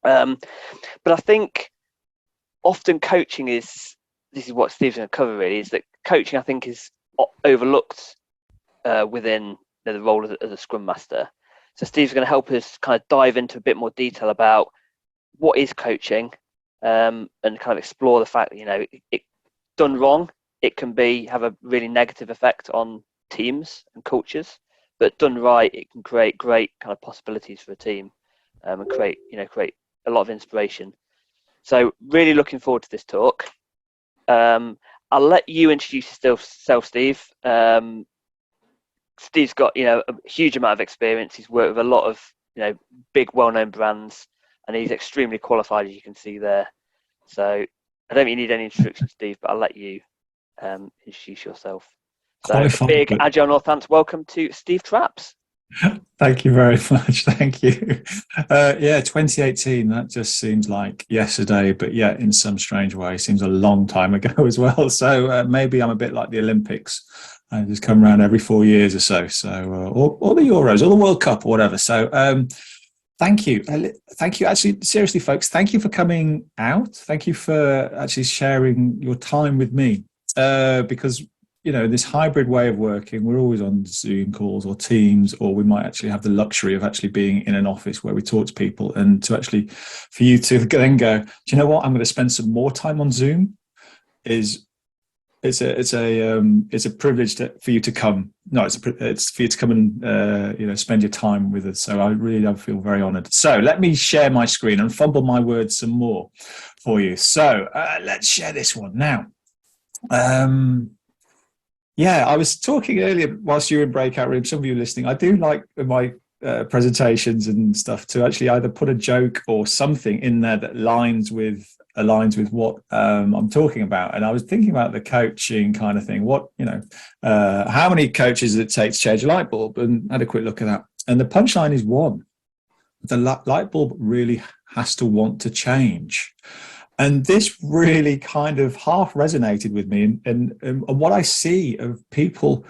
But I think often coaching is, this is what Steve's going to cover really, is that coaching I think is overlooked within the role as a Scrum Master. So Steve's going to help us kind of dive into a bit more detail about what is coaching, and kind of explore the fact that, it done wrong, it can have a really negative effect on teams and cultures, but done right, it can create great kind of possibilities for a team, and create a lot of inspiration. So really looking forward to this talk. I'll let you introduce yourself, Steve. Steve's got a huge amount of experience. He's worked with a lot of big, well-known brands, and he's extremely qualified, as you can see there. So I don't think you need any introduction, Steve, but I'll let you introduce yourself. So Qualified, big but Agile Northants, welcome to Steve Traps. thank you very much. Thank you. Yeah, 2018, that just seems like yesterday, but yeah, in some strange way, seems a long time ago as well. So maybe I'm a bit like the Olympics. I just come around every 4 years or so. So, or the Euros, or the World Cup, or whatever. So, thank you. Thank you. Actually, seriously, folks, thank you for coming out. Thank you for actually sharing your time with me. Because this hybrid way of working, we're always on Zoom calls or Teams, or we might actually have the luxury of actually being in an office where we talk to people, and for you to then go, do you know what? I'm going to spend some more time on Zoom. It's a privilege for you to come. No, it's for you to come and spend your time with us. So I feel very honoured. So let me share my screen and fumble my words some more for you. So let's share this one now. Yeah, I was talking earlier whilst you were in breakout room. Some of you listening, I do like my presentations and stuff to actually either put a joke or something in there that aligns with what I'm talking about. And I was thinking about the coaching kind of thing. How many coaches does it take to change a light bulb? And had a quick look at that. And the punchline is one. The light bulb really has to want to change. And this really kind of half resonated with me, and what I see of people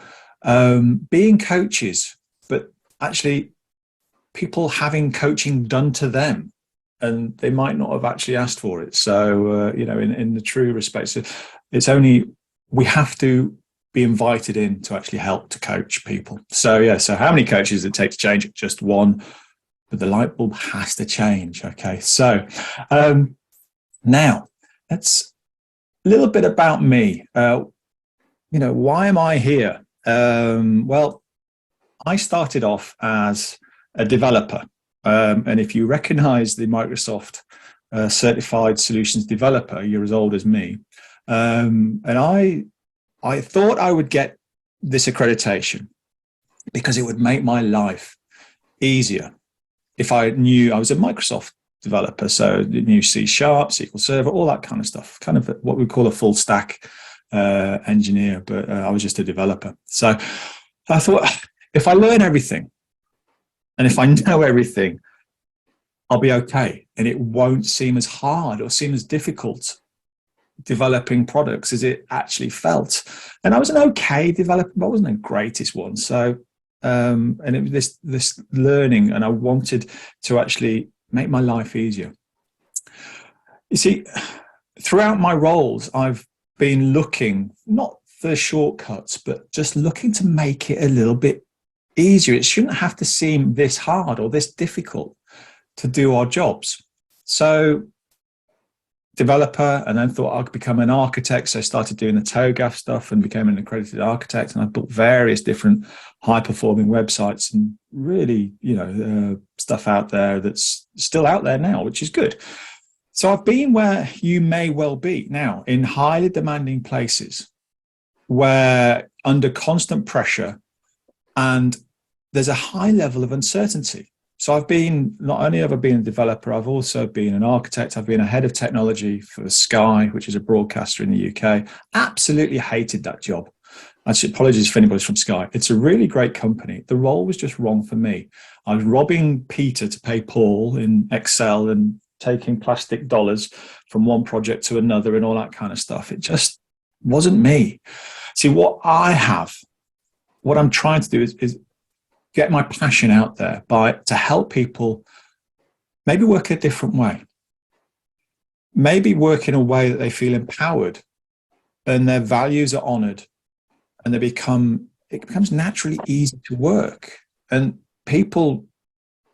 being coaches, but actually people having coaching done to them, and they might not have actually asked for it. So, in the true respect, it's only we have to be invited in to actually help to coach people. So, yeah, so how many coaches does it take to change? Just one, but the light bulb has to change. Okay, so now, that's a little bit about me. Why am I here? Well, I started off as a developer. And if you recognize the Microsoft Certified Solutions Developer, you're as old as me. And I thought I would get this accreditation because it would make my life easier if I knew I was a Microsoft developer, so knew C#, SQL Server, all that kind of stuff, kind of what we call a full stack engineer, but I was just a developer. So I thought, if I learn everything and if I know everything, I'll be okay, and it won't seem as hard or seem as difficult developing products as it actually felt. And I was an okay developer, but I wasn't the greatest one. So and it was this learning, and I wanted to actually make my life easier. You see, throughout my roles, I've been looking not for shortcuts, but just looking to make it a little bit easier. It shouldn't have to seem this hard or this difficult to do our jobs. So, developer, and then thought I'd become an architect. So I started doing the TOGAF stuff and became an accredited architect. And I built various different high-performing websites and really, stuff out there that's still out there now, which is good. So I've been where you may well be now, in highly demanding places where under constant pressure and there's a high level of uncertainty. So not only have I been a developer, I've also been an architect. I've been a head of technology for Sky, which is a broadcaster in the UK. Absolutely hated that job. Actually, apologies if anybody's from Sky. It's a really great company. The role was just wrong for me. I was robbing Peter to pay Paul in Excel and taking plastic dollars from one project to another and all that kind of stuff. It just wasn't me. See, what I'm trying to do is get my passion out there to help people maybe work a different way. Maybe work in a way that they feel empowered and their values are honored, and it becomes naturally easy to work. And people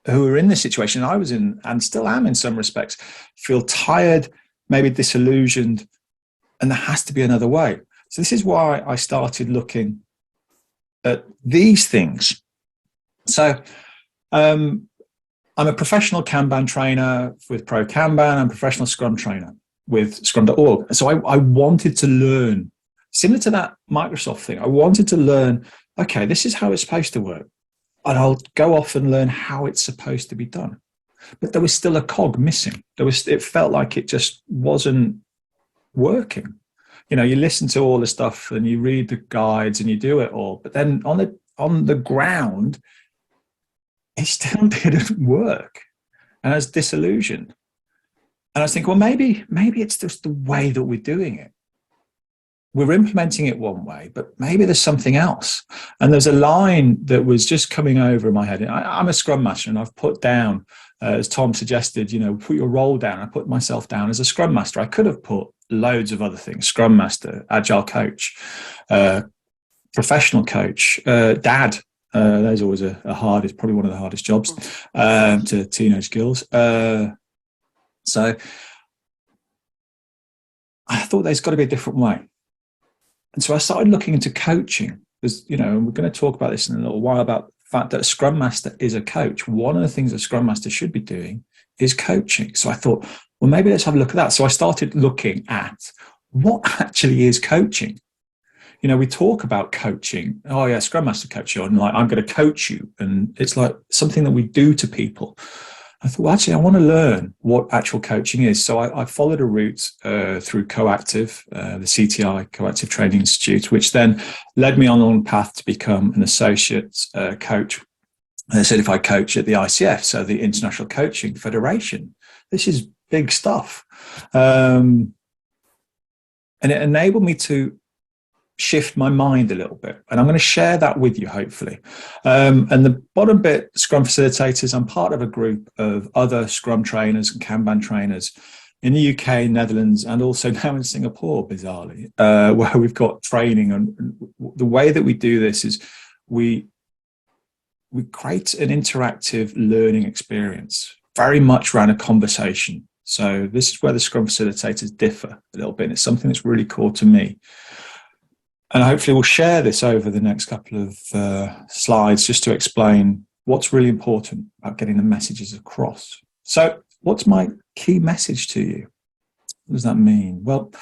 who are in this situation I was in, and still am in some respects, feel tired, maybe disillusioned, and there has to be another way. So this is why I started looking at these things. So I'm a professional Kanban trainer with Pro Kanban. I'm a professional Scrum trainer with Scrum.org. So I wanted to learn, similar to that Microsoft thing, I wanted to learn, okay, this is how it's supposed to work. And I'll go off and learn how it's supposed to be done. But there was still a cog missing. It felt like it just wasn't working. You know, you listen to all the stuff and you read the guides and you do it all, but then on the ground, it still didn't work. And I was disillusioned. And I was thinking, well, maybe it's just the way that we're doing it. We're implementing it one way, but maybe there's something else. And there's a line that was just coming over in my head. I'm a Scrum Master, and I've put down, as Tom suggested, you know, put your role down. I put myself down as a Scrum Master. I could have put loads of other things: Scrum Master, Agile coach, professional coach, dad. There's always it's probably one of the hardest jobs to teenage girls. So I thought there's got to be a different way. And so I started looking into coaching, because, you know, we're going to talk about this in a little while, about the fact that a Scrum Master is a coach. One of the things a Scrum Master should be doing is coaching. So I thought, well, maybe let's have a look at that. So I started looking at what actually is coaching. You know, we talk about coaching. Oh yeah, Scrum Master coach you, and like, I'm going to coach you. And it's like something that we do to people. I thought, well, actually, I want to learn what actual coaching is. So I followed a route through Coactive, the CTI, Coactive Training Institute, which then led me on a path to become an associate coach, a certified coach at the ICF, so the International Coaching Federation. This is big stuff. And it enabled me to shift my mind a little bit, and I'm going to share that with you, hopefully. And the bottom bit, Scrum facilitators, I'm part of a group of other Scrum trainers and Kanban trainers in the UK, Netherlands, and also now in Singapore, bizarrely, where we've got training. And the way that we do this is we create an interactive learning experience, very much around a conversation. So this is where the Scrum facilitators differ a little bit. And it's something that's really core to me. And hopefully we'll share this over the next couple of slides, just to explain what's really important about getting the messages across. So what's my key message to you? What does that mean? Well,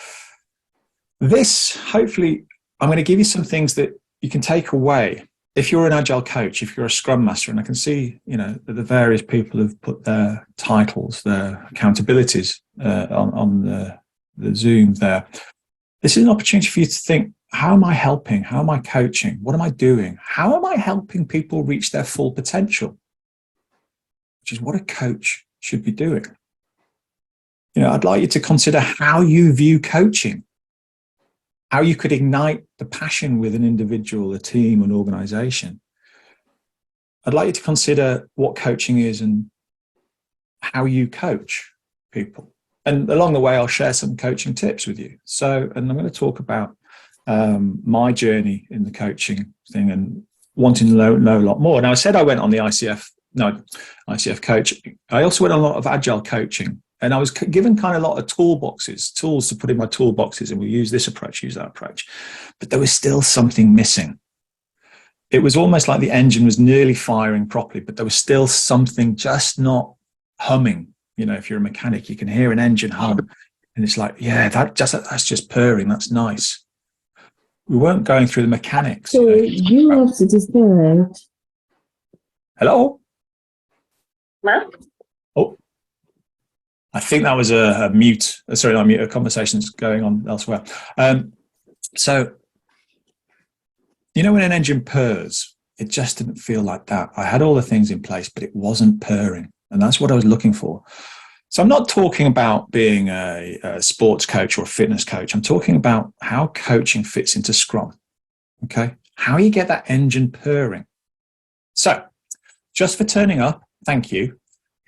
hopefully, I'm going to give you some things that you can take away. If you're an Agile coach, if you're a Scrum Master, and I can see, you know, that the various people have put their titles, their accountabilities on the Zoom there. This is an opportunity for you to think, how am I helping? How am I coaching? What am I doing? How am I helping people reach their full potential? Which is what a coach should be doing. You know, I'd like you to consider how you view coaching, how you could ignite the passion with an individual, a team, an organization. I'd like you to consider what coaching is and how you coach people. And along the way, I'll share some coaching tips with you. So, and I'm going to talk about my journey in the coaching thing and wanting to know a lot more. Now, I said I went on the ICF coach. I also went on a lot of Agile coaching, and I was given kind of a lot of tools to put in my toolboxes, and we use this approach, use that approach. But there was still something missing. It was almost like the engine was nearly firing properly, but there was still something just not humming. You know, if you're a mechanic, you can hear an engine hum, and it's like, yeah, that's just purring. That's nice. We weren't going through the mechanics. So you have to decide. Hello? Huh? Oh, I think that was a mute. Sorry, not mute. A conversation that's going on elsewhere. So, you know, when an engine purrs, it just didn't feel like that. I had all the things in place, but it wasn't purring. And that's what I was looking for. So I'm not talking about being a sports coach or a fitness coach. I'm talking about how coaching fits into Scrum. Okay. How you get that engine purring. So just for turning up, thank you.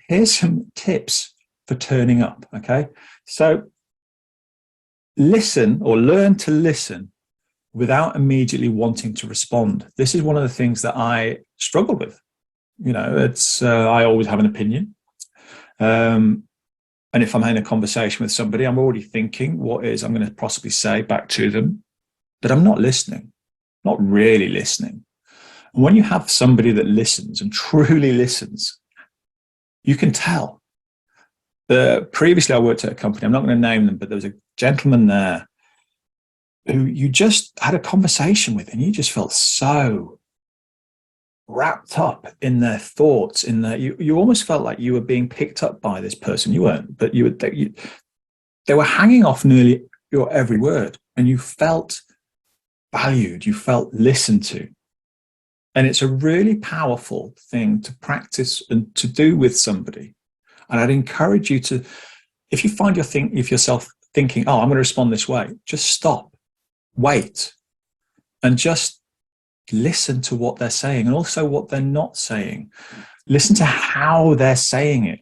Here's some tips for turning up. Okay. So listen, or learn to listen without immediately wanting to respond. This is one of the things that I struggle with. It's I always have an opinion. And if I'm in a conversation with somebody, I'm already thinking what is I'm going to possibly say back to them, but I'm not listening, not really listening. And when you have somebody that listens and truly listens, you can tell. Previously, I worked at a company, I'm not going to name them, but there was a gentleman there who you just had a conversation with, and you just felt so wrapped up in their thoughts, in their, you almost felt like you were being picked up by this person. You weren't, but they were hanging off nearly your every word, and you felt valued, you felt listened to. And it's a really powerful thing to practice and to do with somebody. And I'd encourage you to, if you find yourself thinking, oh, I'm going to respond this way, just stop, wait, and just listen to what they're saying, and also what they're not saying. Listen to how they're saying it.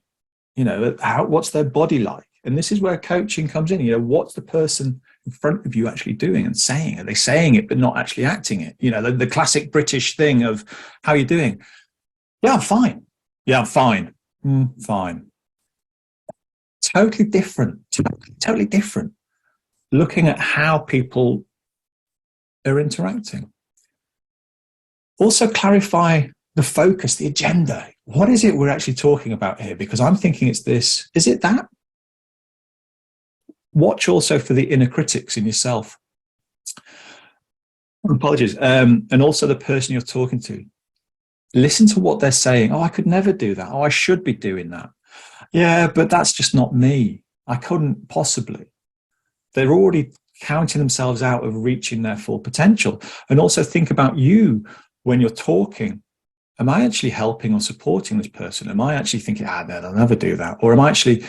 What's their body like? And this is where coaching comes in. What's the person in front of you actually doing and saying? Are they saying it but not actually acting it? The classic British thing of, how are you doing? Yeah, I'm fine. Yeah, I'm fine. Fine. Totally different. Totally different. Looking at how people are interacting. Also clarify the focus, the agenda. What is it we're actually talking about here? Because I'm thinking it's this. Is it that? Watch also for the inner critics in yourself. Apologies. And also the person you're talking to. Listen to what they're saying. Oh, I could never do that. Oh, I should be doing that. Yeah, but that's just not me. I couldn't possibly. They're already counting themselves out of reaching their full potential. And also think about you when you're talking. Am I actually helping or supporting this person? Am I actually thinking, no, they'll never do that? Or am I actually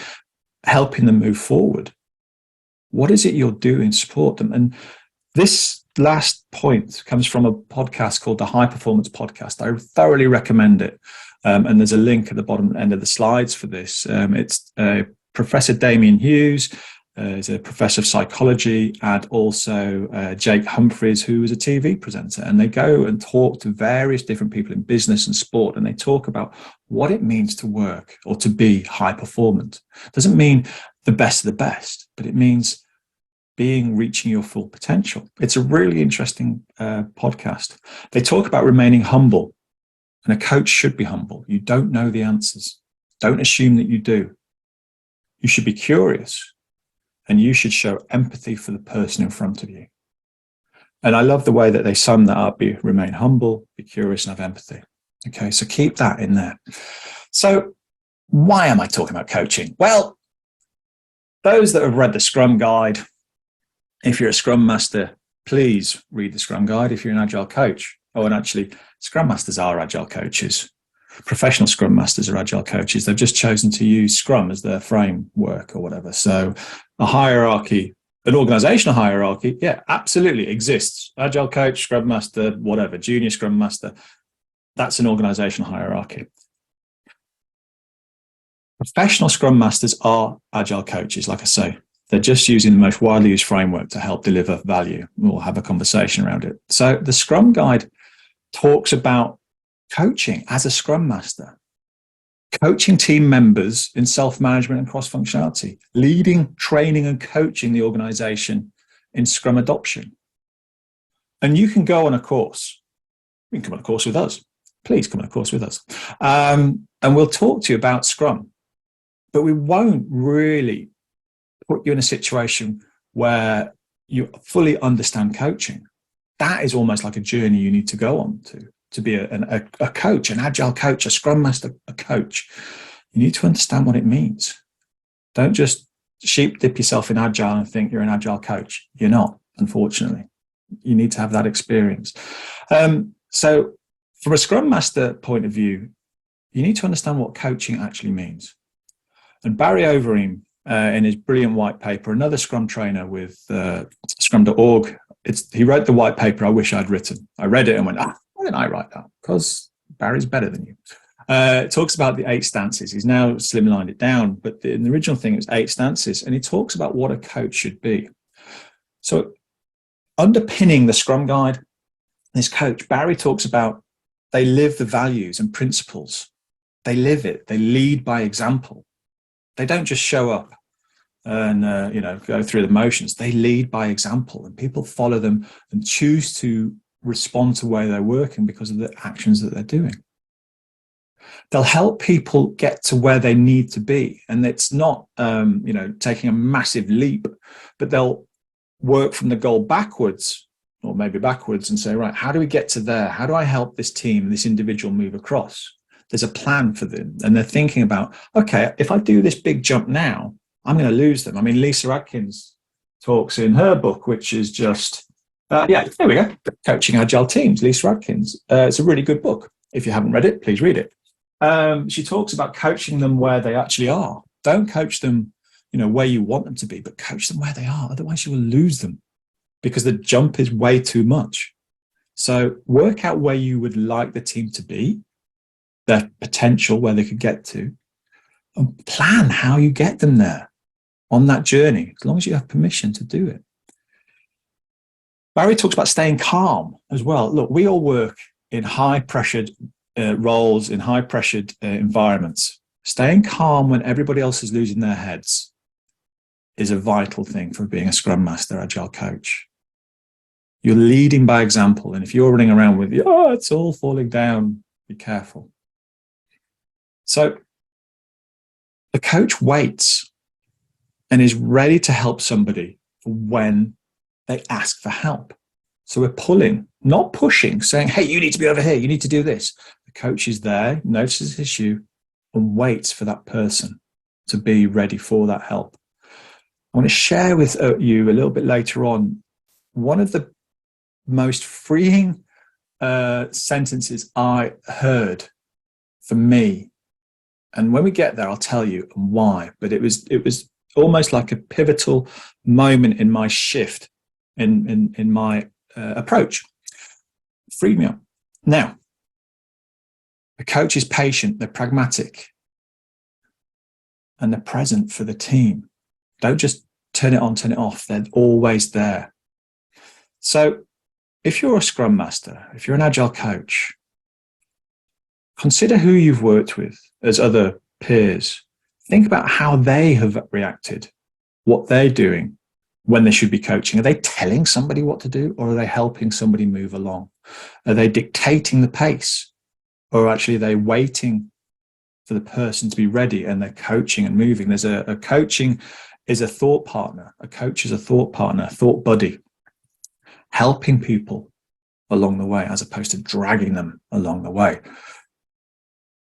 helping them move forward? What is it you're doing to support them? And this last point comes from a podcast called the High Performance Podcast. I thoroughly recommend it. And there's a link at the bottom end of the slides for this. It's Professor Damien Hughes, is a professor of psychology, and also Jake Humphreys, who is a TV presenter. And they go and talk to various different people in business and sport, and they talk about what it means to work or to be high performant. It doesn't mean the best of the best, but it means reaching your full potential. It's a really interesting podcast. They talk about remaining humble, and a coach should be humble. You don't know the answers. Don't assume that you do. You should be curious, and you should show empathy for the person in front of you. And I love the way that they sum that up. Remain humble, be curious, and have empathy. Okay, so keep that in there. So why am I talking about coaching? Well, those that have read the Scrum Guide, if you're a Scrum Master, please read the Scrum Guide. If you're an Agile coach, and actually, Scrum Masters are Agile coaches. Professional Scrum Masters are Agile coaches. They've just chosen to use Scrum as their framework or whatever. So a hierarchy, an organizational hierarchy, yeah, absolutely exists. Agile coach, Scrum Master, whatever, junior Scrum Master. That's an organizational hierarchy. Professional Scrum Masters are Agile coaches, like I say. They're just using the most widely used framework to help deliver value. We'll have a conversation around it. So the Scrum Guide talks about coaching as a Scrum Master, coaching team members in self-management and cross-functionality, leading, training, and coaching the organization in Scrum adoption. And you can go on a course. You can come on a course with us. Please come on a course with us. And we'll talk to you about Scrum. But we won't really put you in a situation where you fully understand coaching. That is almost like a journey you need to go on to be a coach, an Agile coach, a Scrum Master, a coach. You need to understand what it means. Don't just sheep dip yourself in Agile and think you're an Agile coach. You're not, unfortunately. You need to have that experience. So from a Scrum Master point of view, you need to understand what coaching actually means. And Barry Overeem, in his brilliant white paper, another Scrum trainer with Scrum.org, he wrote the white paper I wish I'd written. I read it and went, why didn't I write that? Because Barry's better than you. It talks about the 8 stances. He's now slimlined it down, but in the original thing, it was 8 stances. And he talks about what a coach should be. So underpinning the Scrum Guide, this coach, Barry talks about they live the values and principles. They live it. They lead by example. They don't just show up and go through the motions. They lead by example, and people follow them and choose to respond to the way they're working because of the actions that they're doing. They'll help people get to where they need to be, and it's not taking a massive leap, but they'll work from the goal backwards, or maybe backwards, and say, right, how do we get to there? How do I help this team, this individual move across? There's a plan for them, and they're thinking about, okay, if I do this big jump now, I'm going to lose them. I mean, Lisa Atkins talks in her book, which is just, there we go, Coaching Agile Teams, Lisa Atkins. It's a really good book. If you haven't read it, please read it. She talks about coaching them where they actually are. Don't coach them, where you want them to be, but coach them where they are. Otherwise, you will lose them because the jump is way too much. So work out where you would like the team to be, their potential, where they could get to, and plan how you get them there on that journey, as long as you have permission to do it. Barry talks about staying calm as well. Look, we all work in high-pressured roles, in high-pressured environments. Staying calm when everybody else is losing their heads is a vital thing for being a Scrum Master, Agile coach. You're leading by example, and if you're running around with, it's all falling down, be careful. So the coach waits and is ready to help somebody when they ask for help. So we're pulling, not pushing, saying, hey, you need to be over here, you need to do this. The coach is there, notices the issue, and waits for that person to be ready for that help. I want to share with you a little bit later on one of the most freeing sentences I heard for me. And when we get there, I'll tell you why. But it was almost like a pivotal moment in my shift in my approach. Freed me up. Now, the coach is patient, they're pragmatic, and they're present for the team. Don't just turn it on, turn it off. They're always there. So if you're a Scrum Master, if you're an Agile coach, consider who you've worked with as other peers. Think about how they have reacted, what they're doing when they should be coaching. Are they telling somebody what to do, or are they helping somebody move along? Are they dictating the pace, or actually are they waiting for the person to be ready and they're coaching and moving? There's a coaching is a thought partner. A coach is a thought partner, a thought buddy, helping people along the way as opposed to dragging them along the way.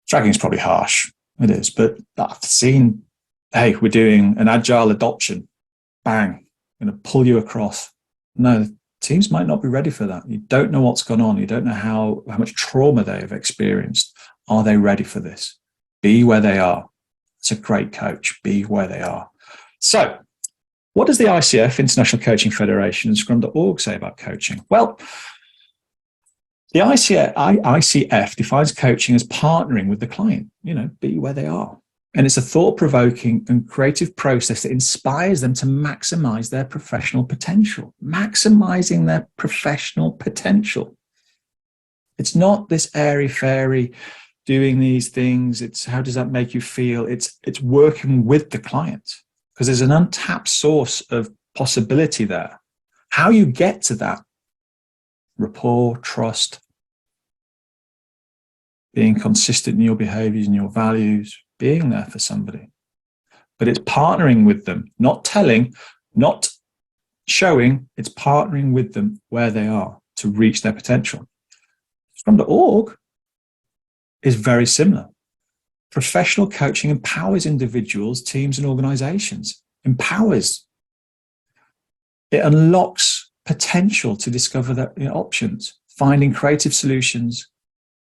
Dragging is probably harsh. It is, but I've seen, hey, we're doing an agile adoption. Bang, I'm going to pull you across. No, teams might not be ready for that. You don't know what's gone on. You don't know how much trauma they have experienced. Are they ready for this? Be where they are. It's a great coach. Be where they are. So what does the ICF, International Coaching Federation, and Scrum.org say about coaching? Well, the ICF defines coaching as partnering with the client, be where they are. And it's a thought-provoking and creative process that inspires them to maximize their professional potential. Maximizing their professional potential. It's not this airy-fairy doing these things. It's how does that make you feel? It's working with the client, because there's an untapped source of possibility there. How you get to that rapport, trust, being consistent in your behaviors and your values, being there for somebody. But it's partnering with them, not telling, not showing, it's partnering with them where they are to reach their potential. Scrum.org is very similar. Professional coaching empowers individuals, teams, and organizations. Empowers. It unlocks potential to discover their options, finding creative solutions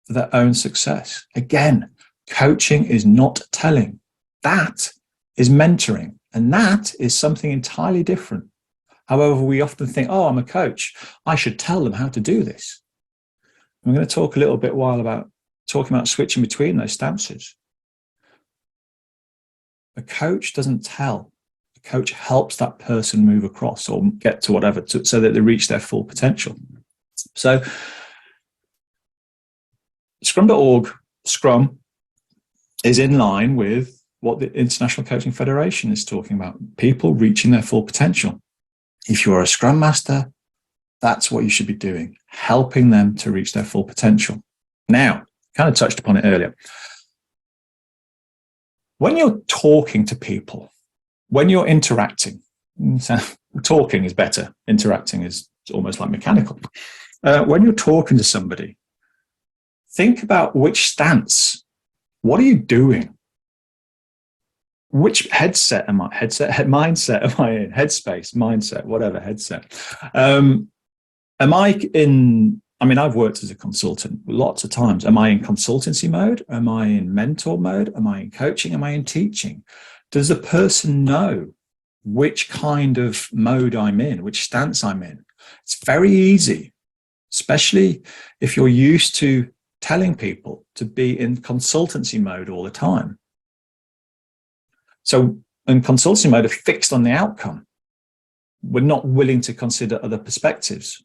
for their own success. Again, coaching is not telling. That is mentoring, and that is something entirely different. However, we often think, I'm a coach, I should tell them how to do this. I'm going to talk a little bit about talking about switching between those stances. A coach doesn't tell. The coach helps that person move across or get to whatever so that they reach their full potential. So Scrum.org, Scrum, is in line with what the International Coaching Federation is talking about, people reaching their full potential. If you're a Scrum Master, that's what you should be doing, helping them to reach their full potential. Now, kind of touched upon it earlier. When you're talking to people, when you're interacting, so talking is better, interacting is almost like mechanical. When you're talking to somebody, think about which stance. What are you doing? Which mindset am I in? Headspace, mindset, whatever, headset. Am I in, I've worked as a consultant lots of times. Am I in consultancy mode? Am I in mentor mode? Am I in coaching? Am I in teaching? Does the person know which kind of mode I'm in, which stance I'm in? It's very easy, especially if you're used to telling people to be in consultancy mode all the time. So in consultancy mode, are fixed on the outcome. We're not willing to consider other perspectives.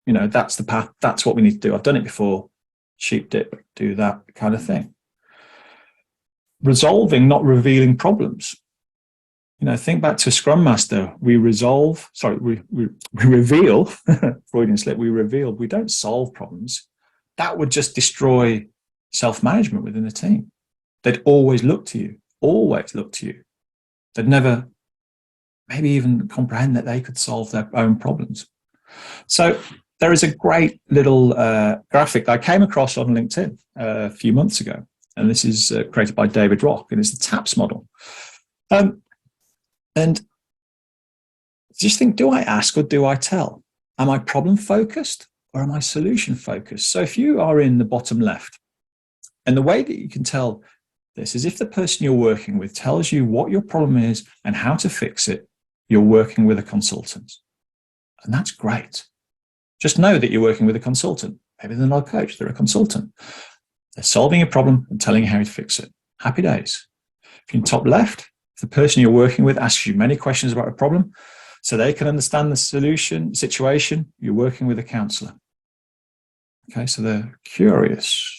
That's the path. That's what we need to do. I've done it before. Sheep dip, do that kind of thing. Resolving, not revealing problems. Think back to Scrum Master. We reveal, Freudian slip, we reveal, we don't solve problems. That would just destroy self-management within the team. They'd always look to you, They'd never maybe even comprehend that they could solve their own problems. So there is a great little graphic that I came across on LinkedIn a few months ago. And this is created by David Rock, and it's the TAPS model. And just think, do I ask or do I tell? Am I problem focused or am I solution focused? So if you are in the bottom left, and the way that you can tell this is if the person you're working with tells you what your problem is and how to fix it, you're working with a consultant. And that's great. Just know that you're working with a consultant. Maybe they're not a coach, they're a consultant. They're solving a problem and telling you how to fix it. Happy days. If you're in top left, if the person you're working with asks you many questions about a problem so they can understand the situation, you're working with a counselor. Okay, so they're curious.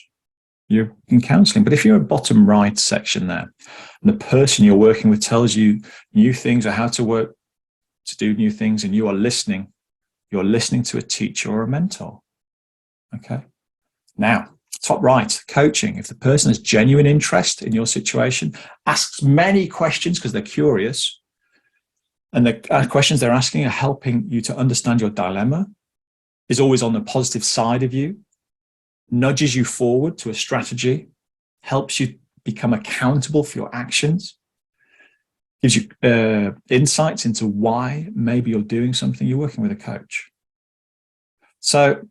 You're in counseling. But if you're a bottom right section there, and the person you're working with tells you new things or how to work to do new things, and you are listening, you're listening to a teacher or a mentor. Okay. Now, top right, coaching. If the person has genuine interest in your situation, asks many questions because they're curious, and the questions they're asking are helping you to understand your dilemma, is always on the positive side of you, nudges you forward to a strategy, helps you become accountable for your actions, gives you insights into why maybe you're doing something, you're working with a coach. So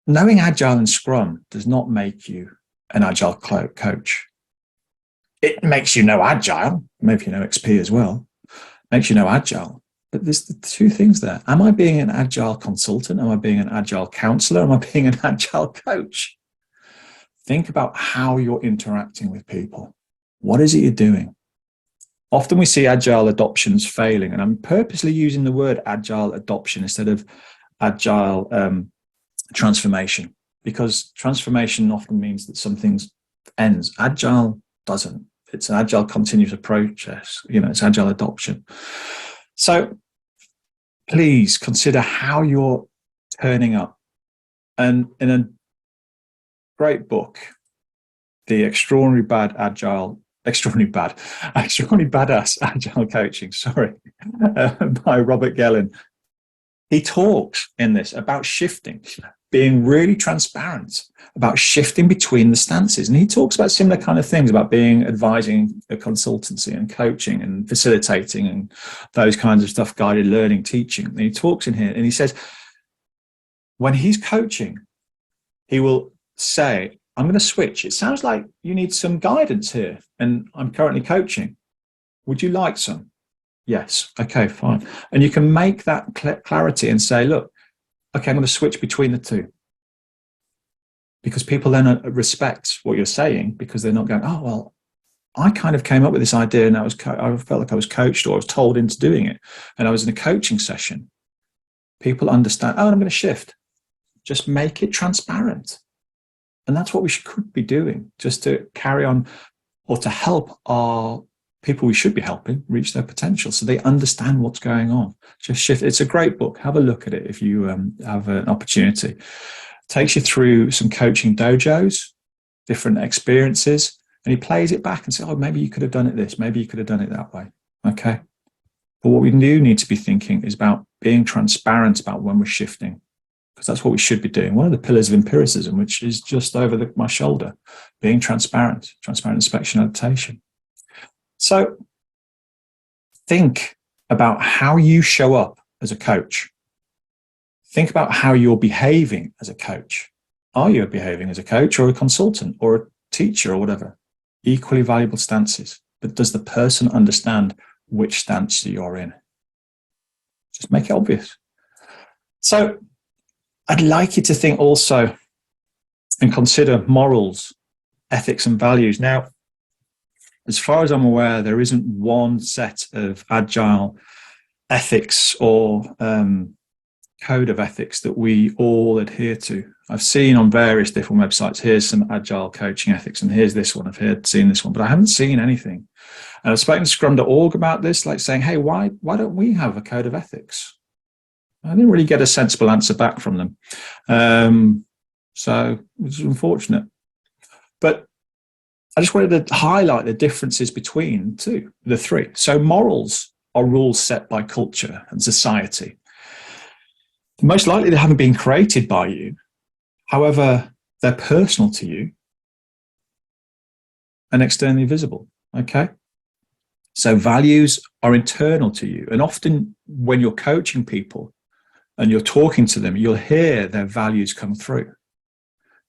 knowing Agile and Scrum does not make you an Agile coach. It makes you know Agile, maybe you know XP as well, makes you know Agile. But there's the two things there. Am I being an Agile consultant? Am I being an Agile counselor? Am I being an Agile coach? Think about how you're interacting with people. What is it you're doing? Often we see Agile adoptions failing, and I'm purposely using the word Agile adoption instead of Agile transformation, because transformation often means that something ends. Agile doesn't. It's an Agile continuous process. It's Agile adoption. So please consider how you're turning up. And in a great book, The Extraordinary Badass Agile Coaching, by Robert Gellin. He talks in this about shifting, being really transparent about shifting between the stances. And he talks about similar kind of things about advising a consultancy and coaching and facilitating and those kinds of stuff, guided learning, teaching. And he talks in here and he says, when he's coaching, he will say, I'm going to switch. It sounds like you need some guidance here, and I'm currently coaching. Would you like some? Yes. Okay, fine. And you can make that clarity and say, look, okay, I'm going to switch between the two. because people then respect what you're saying, because they're not going, oh, well, I kind of came up with this idea and I felt like I was coached, or I was told into doing it. And I was in a coaching session. People understand, oh, I'm going to shift. Just make it transparent. And that's what we could be doing, just to carry on, or to help our people we should be helping reach their potential, so they understand what's going on. Just shift. It's a great book. Have a look at it if you have an opportunity. It takes you through some coaching dojos, different experiences, and he plays it back and says, oh, maybe you could have done it this, maybe you could have done it that way. Okay. But what we do need to be thinking is about being transparent about when we're shifting, because that's what we should be doing. One of the pillars of empiricism, which is just over my shoulder, being transparent inspection, adaptation. So think about how you show up as a coach. Think about how you're behaving as a coach. Are you behaving as a coach or a consultant or a teacher or whatever? Equally valuable stances. But does the person understand which stance you're in? Just make it obvious. So I'd like you to think also and consider morals, ethics, and values. Now, as far as I'm aware, there isn't one set of Agile ethics or code of ethics that we all adhere to. I've seen on various different websites, here's some Agile coaching ethics, and here's this one, seen this one, but I haven't seen anything. And I've spoken to Scrum.org about this, like saying, hey, why don't we have a code of ethics? I didn't really get a sensible answer back from them. So it's unfortunate. But I just wanted to highlight the differences between the three. So morals are rules set by culture and society. Most likely they haven't been created by you. However, they're personal to you and externally visible. Okay? So values are internal to you. And often when you're coaching people and you're talking to them, you'll hear their values come through.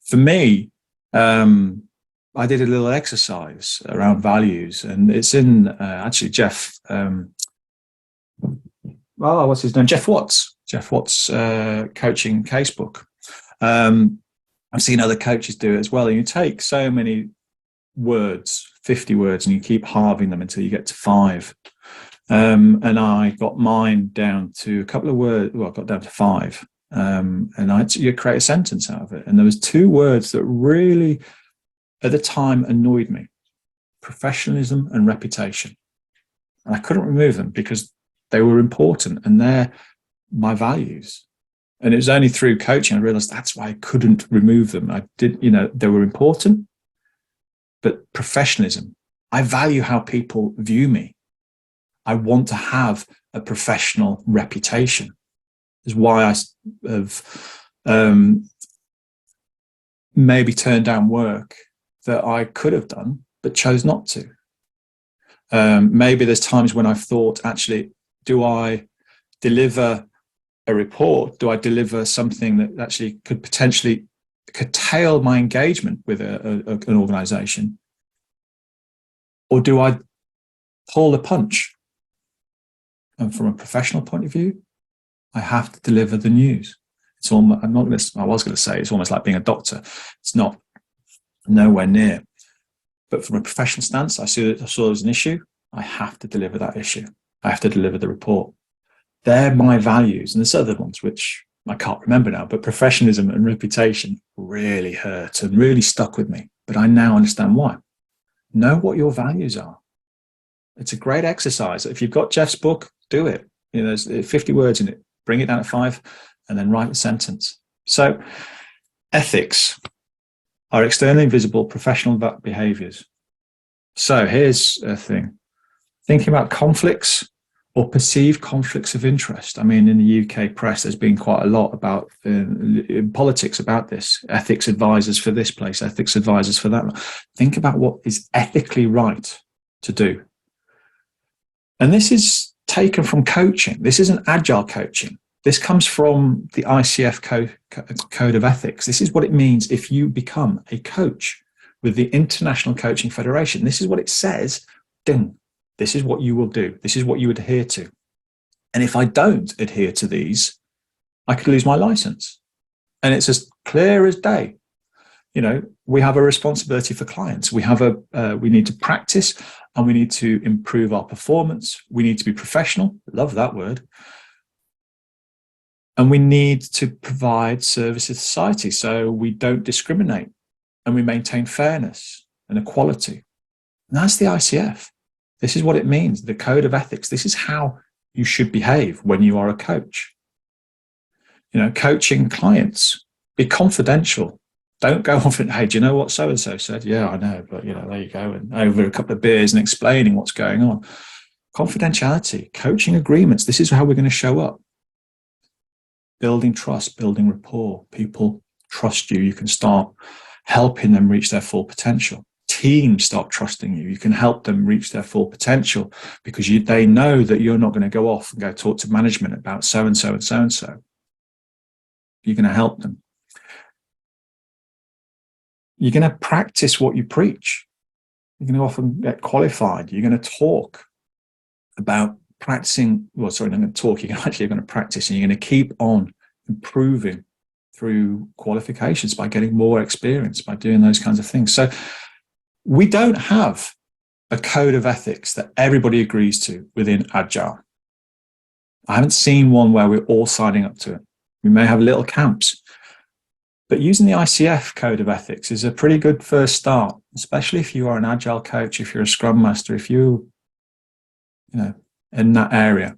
For me, I did a little exercise around values, and it's in actually Jeff. What's his name? Jeff Watts. Jeff Watts' coaching casebook. I've seen other coaches do it as well. And you take so many words, 50 words, and you keep halving them until you get to 5. And I got mine down to a couple of words. Well, I got down to 5. And you create a sentence out of it. And there was 2 words that really, at the time, annoyed me: professionalism and reputation. And I couldn't remove them because they were important and they're my values. And it was only through coaching I realized that's why I couldn't remove them. They were important, but professionalism, I value how people view me. I want to have a professional reputation. Is why I have maybe turned down work that I could have done, but chose not to. Maybe there's times when I've thought, actually, do I deliver a report? Do I deliver something that actually could potentially curtail my engagement with an organization? Or do I pull the punch? And from a professional point of view, I have to deliver the news. It's almost, I was going to say it's almost like being a doctor. It's not, nowhere near. But from a professional stance, I saw there's an issue. I have to deliver that issue. I have to deliver the report. They're my values. And there's other ones which I can't remember now, but professionalism and reputation really hurt and really stuck with me. But I now understand why. Know what your values are. It's a great exercise. If you've got Jeff's book, do it. There's 50 words in it. Bring it down to 5 and then write a sentence. So ethics are externally visible professional behaviors. So here's a thing. Thinking about conflicts or perceived conflicts of interest. I mean, in the UK press, there's been quite a lot about in politics about this. Ethics advisors for this place, ethics advisors for that. Think about what is ethically right to do. And this is taken from coaching. This isn't agile coaching. This comes from the ICF code of ethics. This is what it means if you become a coach with the International Coaching Federation. This is what it says. Ding. This is what you will do. This is what you adhere to. And if I don't adhere to these, I could lose my license. And it's as clear as day. we have a responsibility for clients. We need to practice, and we need to improve our performance. We need to be professional. Love that word. And we need to provide service to society so we don't discriminate, and we maintain fairness and equality. And that's the ICF. This is what it means, the code of ethics. This is how you should behave when you are a coach. Coaching clients, be confidential. Don't go off and, hey, do you know what so-and-so said? Yeah, I know, but there you go. And over a couple of beers and explaining what's going on. Confidentiality, coaching agreements. This is how we're going to show up. Building trust, building rapport. People trust you. You can start helping them reach their full potential. Teams start trusting you. You can help them reach their full potential because they know that you're not going to go off and go talk to management about so-and-so and so-and-so. You're going to help them. You're going to practice what you preach. You're going to often get qualified. You're going to talk about practicing. Well, sorry, I'm going to talk. You're actually going to practice, and you're going to keep on improving through qualifications by getting more experience, by doing those kinds of things. So we don't have a code of ethics that everybody agrees to within Agile. I haven't seen one where we're all signing up to it. We may have little camps, but using the ICF code of ethics is a pretty good first start, especially if you are an Agile coach, if you're a Scrum Master, if you in that area.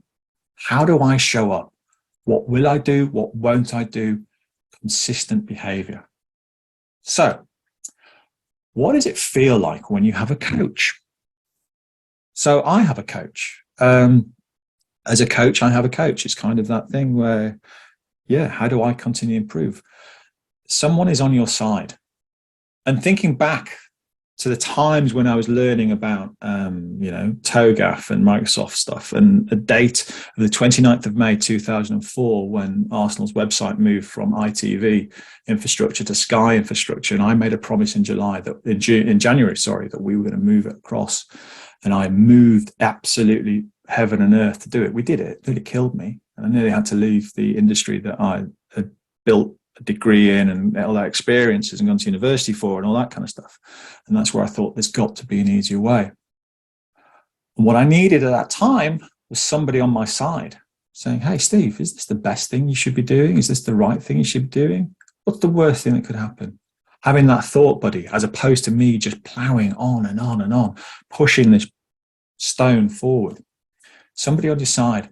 How do I show up? What will I do? What won't I do? Consistent behavior. So, what does it feel like when you have a coach? So I have a coach. As a coach, I have a coach. It's kind of that thing where, how do I continue to improve? Someone is on your side. And thinking back to the times when I was learning about, TOGAF and Microsoft stuff, and a date of the 29th of May 2004, when Arsenal's website moved from ITV infrastructure to Sky infrastructure, and I made a promise in January, that we were going to move it across, and I moved absolutely heaven and earth to do it. We did it. It nearly killed me, and I nearly had to leave the industry that I had built a degree in and all that experiences and gone to university for and all that kind of stuff. And that's where I thought there's got to be an easier way. And what I needed at that time was somebody on my side saying, hey, Steve, is this the best thing you should be doing? Is this the right thing you should be doing? What's the worst thing that could happen? Having that thought buddy, as opposed to me just plowing on and on and on, pushing this stone forward. Somebody on your side,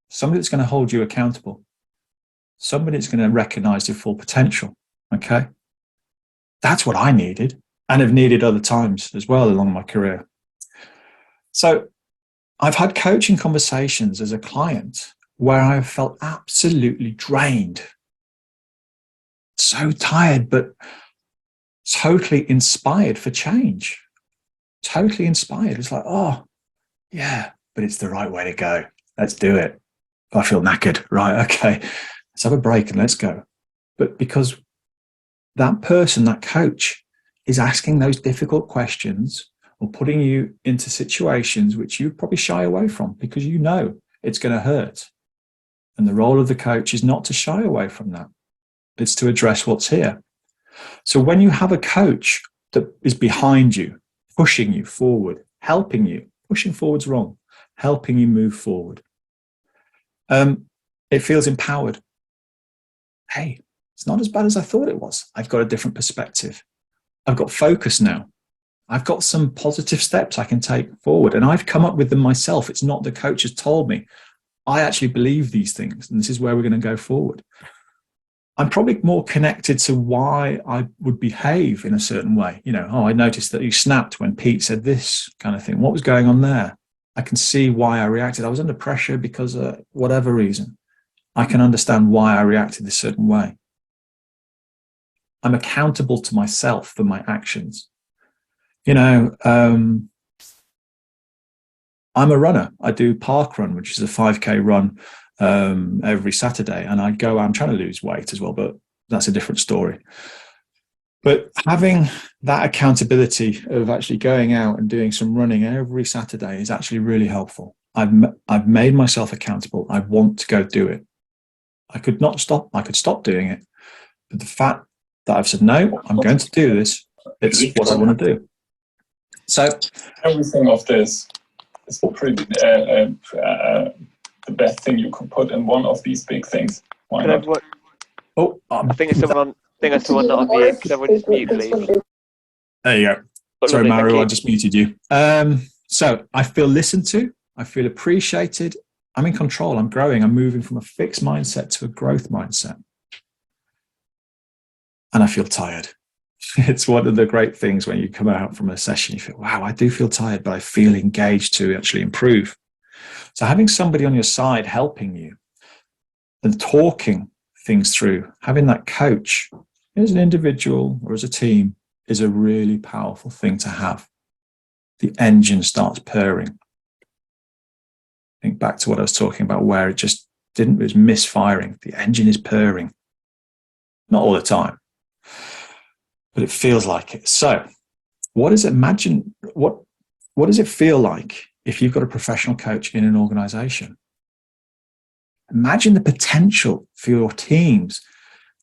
somebody that's going to hold you accountable. Somebody that's going to recognize your full potential. Okay. That's what I needed, and have needed other times as well along my career. So I've had coaching conversations as a client where I felt absolutely drained, so tired, but totally inspired for change. Totally inspired. It's like, oh, yeah, but it's the right way to go. Let's do it. I feel knackered. Right. Okay. Let's have a break and let's go. But because that person, that coach, is asking those difficult questions or putting you into situations which you probably shy away from because you know it's going to hurt. And the role of the coach is not to shy away from that. It's to address what's here. So when you have a coach that is behind you, pushing you forward, helping you, pushing forward's wrong, helping you move forward, it feels empowered. Hey, it's not as bad as I thought it was. I've got a different perspective. I've got focus now. I've got some positive steps I can take forward, and I've come up with them myself. It's not the coach has told me. I actually believe these things, and this is where we're going to go forward. I'm probably more connected to why I would behave in a certain way. I noticed that you snapped when Pete said this kind of thing. What was going on there? I can see why I reacted. I was under pressure because of whatever reason. I can understand why I reacted a certain way. I'm accountable to myself for my actions. I'm a runner. I do park run, which is a 5K run every Saturday. And I'm trying to lose weight as well, but that's a different story. But having that accountability of actually going out and doing some running every Saturday is actually really helpful. I've made myself accountable. I want to go do it. I could not stop. I could stop doing it. But the fact that I've said, no, I'm going to do this. It's what I want to do. So everything of this is pretty the best thing you could put in one of these big things. Why Could not? everyone, I think it's someone on. I think it's someone not on mute. Could everyone just mute, please? There you go. But Sorry, lovely, thank Mario, you. I just muted you. So I feel listened to. I feel appreciated. I'm in control. I'm growing. I'm moving from a fixed mindset to a growth mindset. And I feel tired. It's one of the great things when you come out from a session, you feel, wow, I do feel tired, but I feel engaged to actually improve. So having somebody on your side helping you and talking things through, having that coach as an individual or as a team is a really powerful thing to have. The engine starts purring. Think back to what I was talking about where it was misfiring. The engine is purring. Not all the time, but it feels like it. So what does it feel like if you've got a professional coach in an organization? Imagine the potential for your teams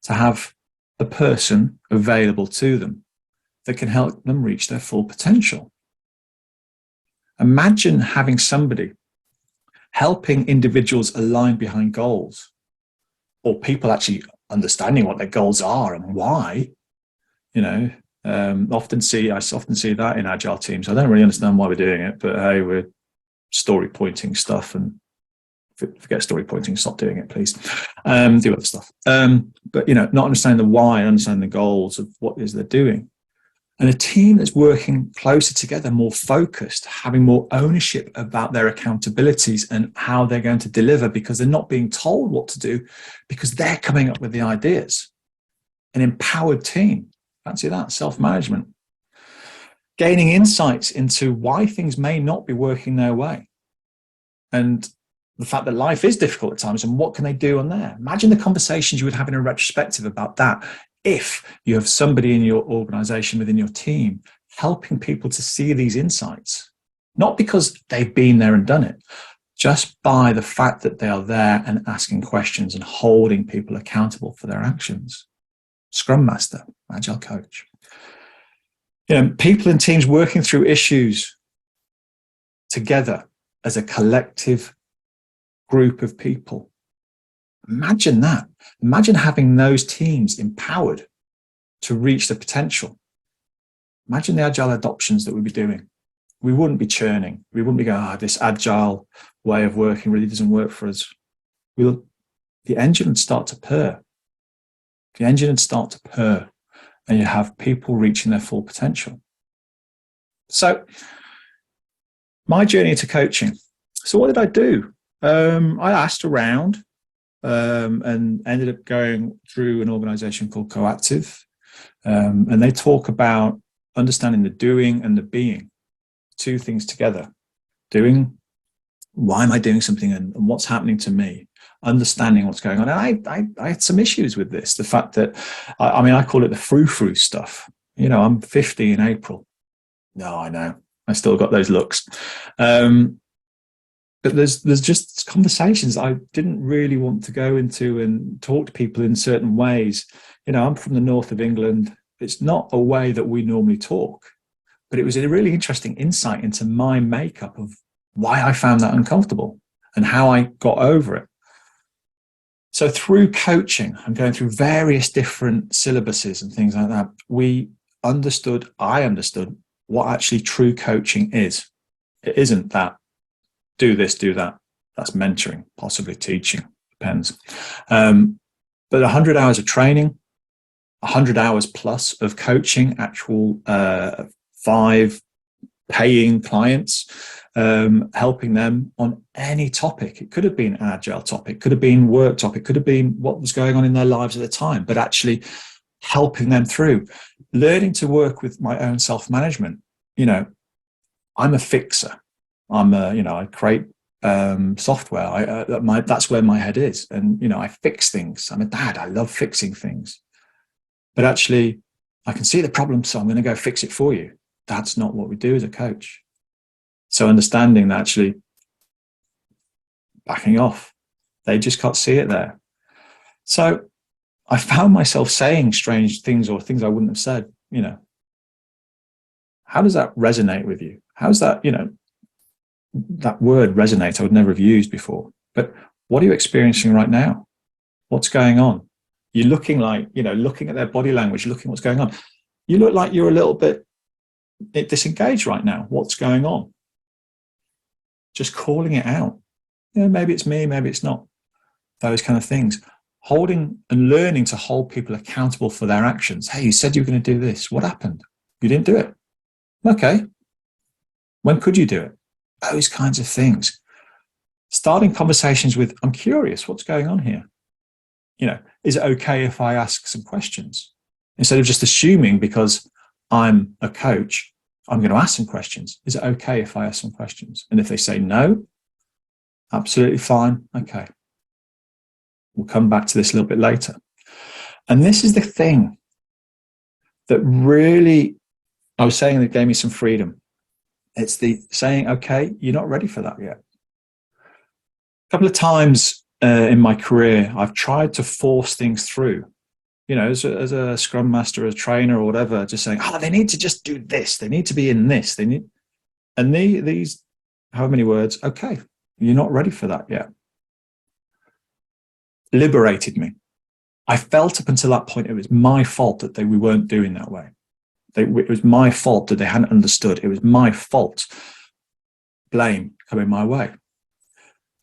to have a person available to them that can help them reach their full potential. Imagine having somebody helping individuals align behind goals, or people actually understanding what their goals are and why. I often see that in Agile teams. I don't really understand why we're doing it, but hey, we're story pointing stuff, and forget story pointing, stop doing it, please. Do other stuff. But not understanding the why, understanding the goals of what it is they're doing. And a team that's working closer together, more focused, having more ownership about their accountabilities and how they're going to deliver, because they're not being told what to do, because they're coming up with the ideas. An empowered team. Fancy that, self-management. Gaining insights into why things may not be working their way. And the fact that life is difficult at times, and what can they do on there? Imagine the conversations you would have in a retrospective about that if you have somebody in your organization, within your team, helping people to see these insights. Not because they've been there and done it, just by the fact that they are there and asking questions and holding people accountable for their actions. Scrum Master, Agile coach. People and teams working through issues together as a collective group of people. Imagine that. Imagine having those teams empowered to reach the potential. Imagine the Agile adoptions that we'd be doing. We wouldn't be churning. We wouldn't be going, this Agile way of working really doesn't work for us. The engine would start to purr. The engine would start to purr, and you have people reaching their full potential. So, my journey to coaching. So what did I do? I asked around and ended up going through an organization called Coactive. And they talk about understanding the doing and the being, two things together. Doing, why am I doing something, and what's happening to me? Understanding what's going on. And I had some issues with this. The fact that, I call it the frou-frou stuff. I'm 50 in April. No, I know. I still got those looks. But there's just conversations I didn't really want to go into and talk to people in certain ways. I'm from the north of England. It's not a way that we normally talk, but it was a really interesting insight into my makeup of why I found that uncomfortable and how I got over it. So through coaching, I'm going through various different syllabuses and things like that. I understood what actually true coaching is. It isn't that do this, do that. That's mentoring, possibly teaching, depends. But 100 hours of training, 100 hours plus of coaching, actual 5 paying clients, helping them on any topic. It could have been an Agile topic, could have been work topic, could have been what was going on in their lives at the time, but actually helping them through, learning to work with my own self-management. I'm a fixer. I create software. That's where my head is. And, I fix things. I'm a dad. I love fixing things. But actually, I can see the problem, so I'm going to go fix it for you. That's not what we do as a coach. So understanding that, actually backing off. They just can't see it there. So I found myself saying strange things or things I wouldn't have said, you know. How does that resonate with you? How's that, you know, that word resonate I would never have used before. But what are you experiencing right now? What's going on? You're looking like, you know, looking at their body language, looking what's going on. You look like you're a little bit disengaged right now. What's going on? Just calling it out. Yeah, maybe it's me, maybe it's not. Those kind of things. Holding and learning to hold people accountable for their actions. Hey, you said you were going to do this. What happened? You didn't do it. Okay. When could you do it? Those kinds of things. Starting conversations with, I'm curious, what's going on here? You know, is it okay if I ask some questions? Instead of just assuming because I'm a coach, I'm going to ask some questions. Is it okay if I ask some questions? And if they say no, absolutely fine. Okay. We'll come back to this a little bit later. And this is the thing that really, I was saying that gave me some freedom. It's the saying, okay, you're not ready for that yet. A couple of times in my career, I've tried to force things through, you know, as a Scrum Master, a trainer or whatever, just saying, oh, they need to just do this. They need to be in this. They need, and these, however many words, okay, you're not ready for that yet. Liberated me. I felt up until that point, it was my fault that we weren't doing that way. It was my fault that they hadn't understood. It was my fault. Blame coming my way.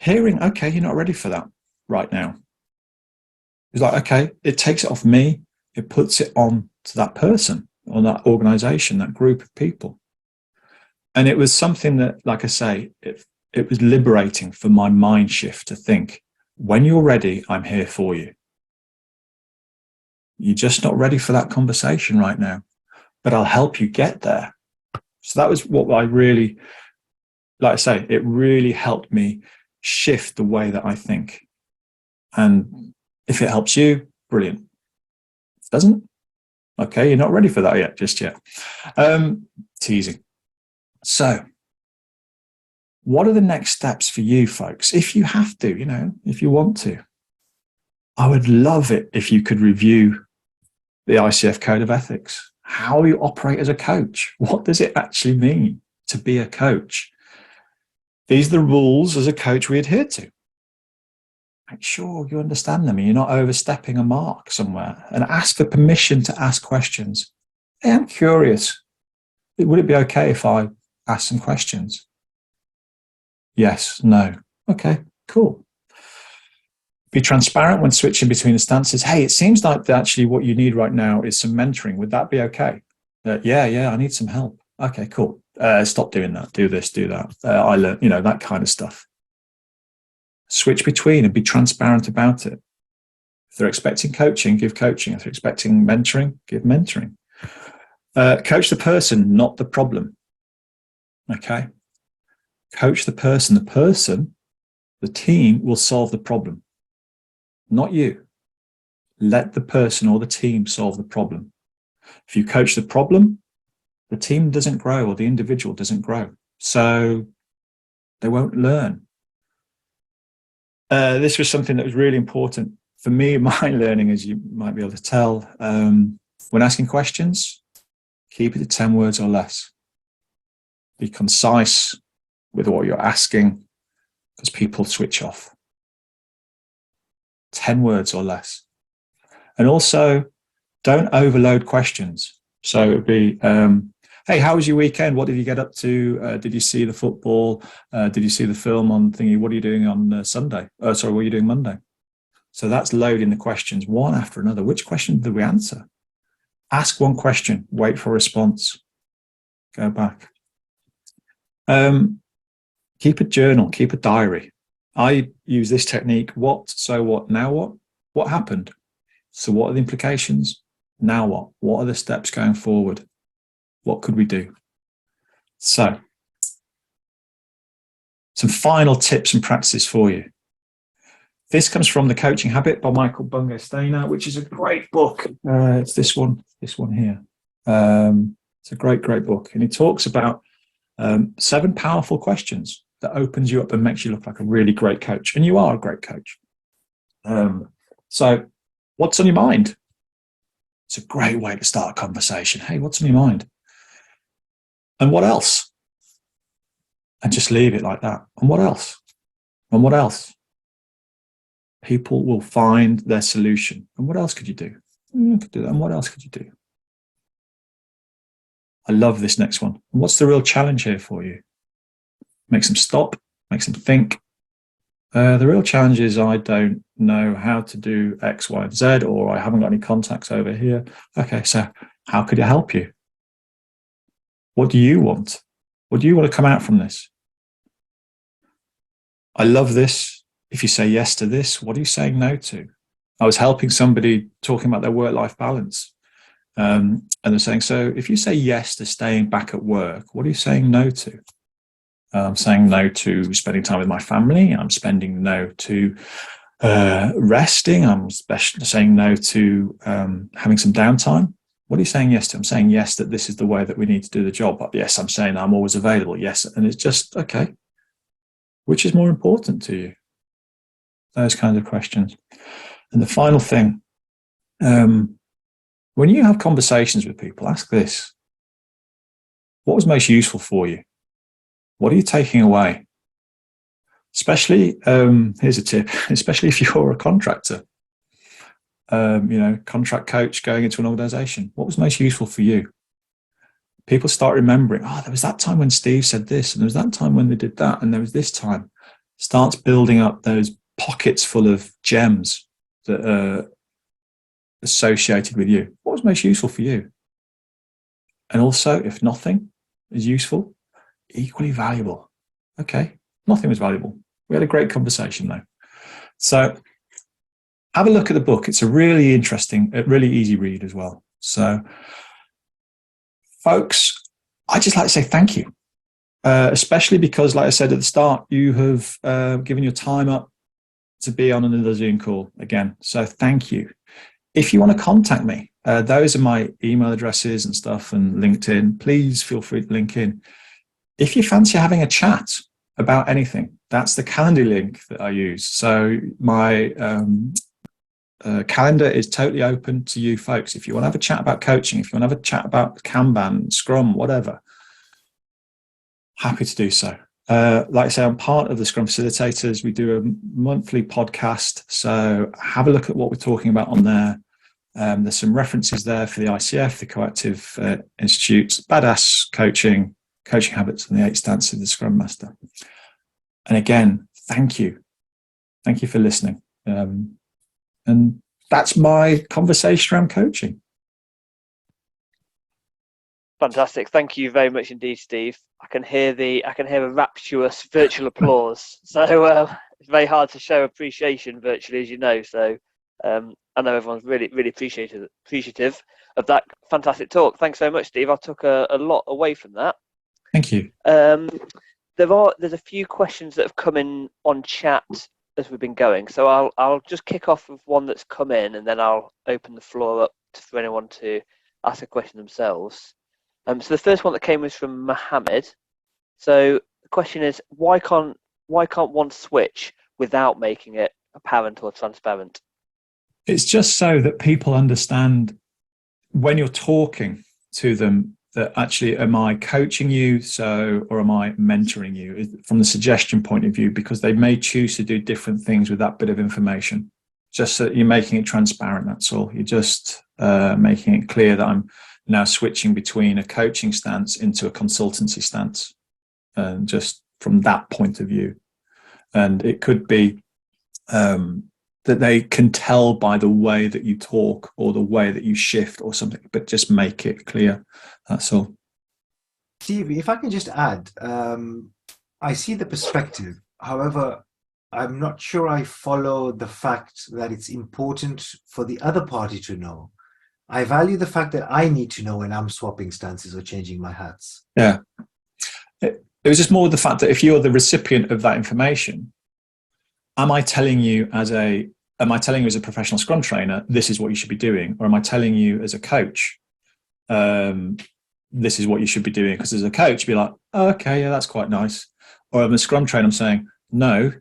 Hearing, okay, you're not ready for that right now. It's like, okay, it takes it off me. It puts it on to that person or that organization, that group of people. And it was something that, like I say, it was liberating for my mind shift to think, when you're ready, I'm here for you. You're just not ready for that conversation right now, but I'll help you get there. So that was what I really, like I say, it really helped me shift the way that I think. And if it helps you, brilliant. If it doesn't, okay, you're not ready for that yet, just yet. Teasing. So what are the next steps for you folks? If you have to, you know, if you want to, I would love it if you could review the ICF Code of Ethics. How you operate as a coach. What does it actually mean to be a coach? These are the rules as a coach we adhere to. Make sure you understand them and you're not overstepping a mark somewhere, and ask for permission to ask questions. Hey, I'm curious. Would it be okay if I ask some questions? Yes, no. Okay, cool. Be transparent when switching between the stances. Hey, it seems like actually what you need right now is some mentoring. Would that be okay? Yeah, I need some help. Okay, cool. Stop doing that. Do this, do that. I learned, you know, that kind of stuff. Switch between and be transparent about it. If they're expecting coaching, give coaching. If they're expecting mentoring, give mentoring. Coach the person, not the problem. Okay? Coach the person. The person, the team will solve the problem. Not you. Let the person or the team solve the problem. If you coach the problem, the team doesn't grow or the individual doesn't grow. So they won't learn. This was something that was really important for me in my learning, as you might be able to tell. When asking questions, keep it to 10 words or less. Be concise with what you're asking, because people switch off. 10 words or less. And also, don't overload questions. So it would be, hey, how was your weekend? What did you get up to? Did you see the football? Did you see the film on thingy? What are you doing on Sunday? What are you doing Monday? So that's loading the questions one after another. Which question did we answer? Ask one question, wait for a response, go back. Keep a journal, keep a diary. I use this technique. What, so what, now what? What happened? So what are the implications? Now what? What are the steps going forward? What could we do? So, some final tips and practices for you. This comes from The Coaching Habit by Michael Bungay-Stayner, which is a great book. It's this one here. It's a great book. And he talks about 7 powerful questions that opens you up and makes you look like a really great coach. And you are a great coach. So What's on your mind? It's a great way to start a conversation. Hey, what's on your mind? And what else? And just leave it like that. And what else? And what else? People will find their solution. And what else could you do? You could do that. And what else could you do? I love this next one. And what's the real challenge here for you? Makes them stop, makes them think. The real challenge is I don't know how to do X, Y, and Z, or I haven't got any contacts over here. Okay, so how could it help you? What do you want? What do you want to come out from this? I love this. If you say yes to this, what are you saying no to? I was helping somebody talking about their work-life balance. And they're saying, so if you say yes to staying back at work, what are you saying no to? I'm saying no to spending time with my family. I'm spending no to resting. I'm saying no to having some downtime. What are you saying yes to? I'm saying yes that this is the way that we need to do the job. But yes, I'm saying I'm always available. Yes. And it's just, okay, which is more important to you? Those kinds of questions. And the final thing, when you have conversations with people, ask this: what was most useful for you? What are you taking away? Especially, here's a tip, especially if you're a contractor, contract coach going into an organization. What was most useful for you? People start remembering, there was that time when Steve said this, and there was that time when they did that, and there was this time. Starts building up those pockets full of gems that are associated with you. What was most useful for you? And also, if nothing is useful, equally valuable. Okay, nothing was valuable. We had a great conversation though. So have a look at the book. It's a really interesting, really easy read as well. So folks, I just like to say thank you, especially because, like I said at the start, you have given your time up to be on another Zoom call again. So thank you. If you want to contact me, those are my email addresses and stuff, and LinkedIn. Please feel free to link in. If you fancy having a chat about anything, that's the calendar link that I use. So my calendar is totally open to you folks. If you want to have a chat about coaching, if you want to have a chat about Kanban, Scrum, whatever, happy to do so. Like I say, I'm part of the Scrum Facilitators. We do a monthly podcast. So have a look at what we're talking about on there. There's some references there for the ICF, the Coactive Institute, Badass Coaching, Coaching Habits, and the 8 Stances of the Scrum Master. And again, thank you. Thank you for listening. And that's my conversation around coaching. Fantastic. Thank you very much indeed, Steve. I can hear a rapturous virtual applause. So it's very hard to show appreciation virtually, as you know. So I know everyone's really appreciative of that fantastic talk. Thanks so much, Steve. I took a lot away from that. Thank you. There's a few questions that have come in on chat as we've been going. So I'll just kick off with one that's come in, and then I'll open the floor up for anyone to ask a question themselves. So the first one that came was from Mohammed. So the question is, why can't one switch without making it apparent or transparent? It's just so that people understand when you're talking to them that actually, am I coaching you or am I mentoring you from the suggestion point of view, because they may choose to do different things with that bit of information. Just so that you're making it transparent, that's all. You're just making it clear that I'm now switching between a coaching stance into a consultancy stance, and just from that point of view. And it could be that they can tell by the way that you talk or the way that you shift or something, but just make it clear. That's all. Steve, if I can just add, I see the perspective. However, I'm not sure I follow the fact that it's important for the other party to know. I value the fact that I need to know when I'm swapping stances or changing my hats. Yeah. It was just more the fact that if you're the recipient of that information, am I telling you as a professional Scrum trainer, this is what you should be doing? Or am I telling you as a coach, this is what you should be doing? Because as a coach, you'd be like, oh, okay, yeah, that's quite nice. Or I'm a Scrum trainer, I'm saying, no,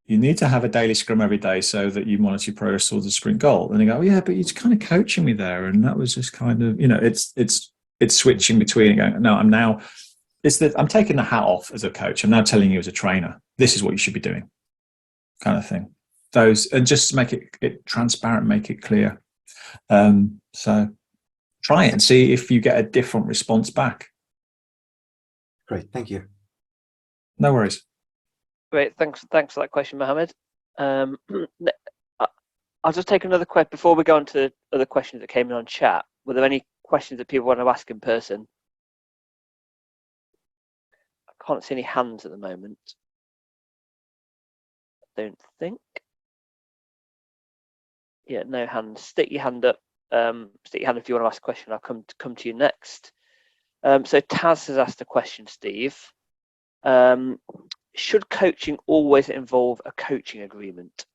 you need to have a daily scrum every day so that you monitor your progress towards the sprint goal. And they go, yeah, but you're kind of coaching me there. And that was just kind of, it's switching between going, no, I'm taking the hat off as a coach. I'm now telling you as a trainer, this is what you should be doing, kind of thing. And just make it transparent, make it clear. So try it and see if you get a different response back. Great, thank you. No worries. Great, thanks for that question, Mohammed. I'll just take another question before we go on to other questions that came in on chat. Were there any questions that people want to ask in person? I can't see any hands at the moment. I don't think. Yeah, no hands. Stick your hand up. Stick your hand if you want to ask a question. I'll come to you next. So Taz has asked a question, Steve. Should coaching always involve a coaching agreement?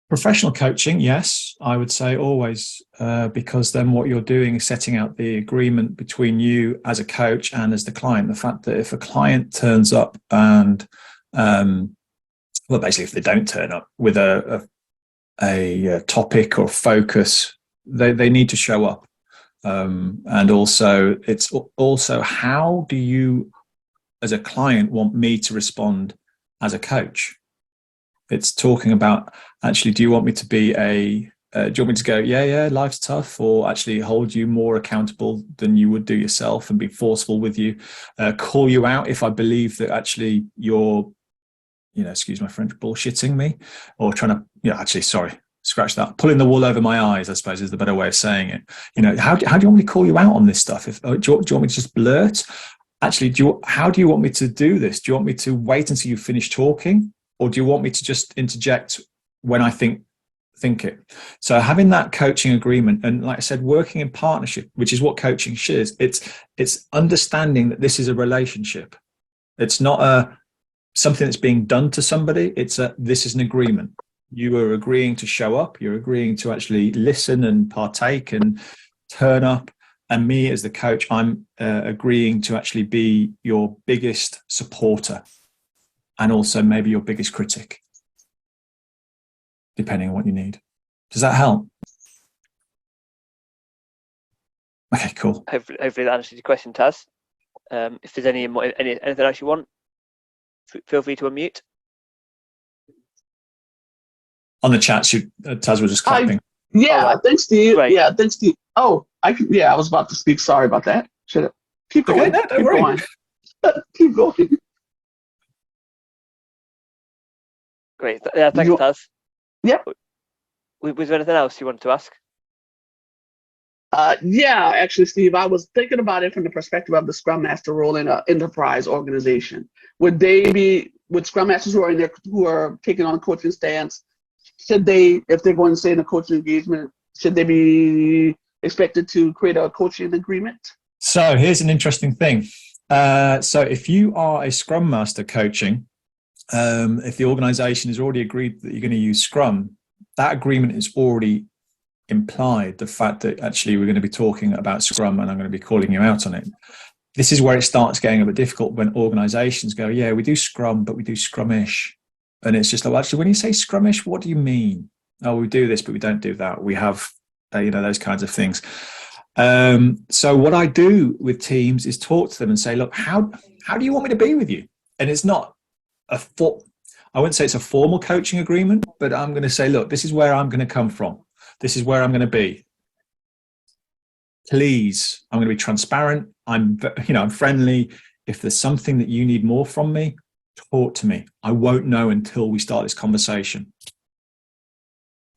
Professional coaching, yes, I would say always, because then what you're doing is setting out the agreement between you as a coach and as the client. The fact that if a client turns up and, well, basically if they don't turn up with a topic or focus, they need to show up. And also, it's also how do you, as a client, want me to respond as a coach? It's talking about, actually, do you want me to be do you want me to go, yeah, life's tough, or actually hold you more accountable than you would do yourself and be forceful with you, call you out if I believe that actually you're, excuse my French, bullshitting me, or trying to, actually, sorry, scratch that, pulling the wool over my eyes, I suppose is the better way of saying it. How do you want me to call you out on this stuff? Do you want me to just blurt? Actually, how do you want me to do this? Do you want me to wait until you finish talking? Or do you want me to just interject when I think it? So having that coaching agreement, and like I said, working in partnership, which is what coaching is. It's understanding that this is a relationship. It's not something that's being done to somebody. This is an agreement. You are agreeing to show up. You're agreeing to actually listen and partake and turn up. And me as the coach, I'm agreeing to actually be your biggest supporter. And also maybe your biggest critic, depending on what you need. Does that help? Okay, cool. Hopefully that answers your question, Taz. If there's anything else you want, feel free to unmute. On the chat, Taz was just clapping. Right. Thanks, Steve. Right. Yeah, thanks, Steve. Oh, I was about to speak. Sorry about that. Should have. Keep going. Okay, no, don't worry. Keep going. Great. Yeah, thanks, Taz. Yeah. Was there anything else you wanted to ask? Yeah, actually, Steve, I was thinking about it from the perspective of the Scrum Master role in an enterprise organization. Would Scrum Masters who are taking on a coaching stance, if they're going to stay in a coaching engagement, should they be expected to create a coaching agreement? So here's an interesting thing. So if you are a Scrum Master coaching, if the organization has already agreed that you're going to use Scrum, that agreement is already implied, the fact that actually we're going to be talking about Scrum and I'm going to be calling you out on it. This is where it starts getting a bit difficult when organizations go, yeah, we do Scrum, but we do Scrumish. And it's just like, well, actually, when you say Scrumish, what do you mean? Oh, we do this, but we don't do that. We have, those kinds of things. So what I do with teams is talk to them and say, look, how do you want me to be with you? And it's not I wouldn't say it's a formal coaching agreement, but I'm going to say, look, this is where I'm going to come from. This is where I'm going to be. Please, I'm going to be transparent. I'm friendly. If there's something that you need more from me, talk to me. I won't know until we start this conversation.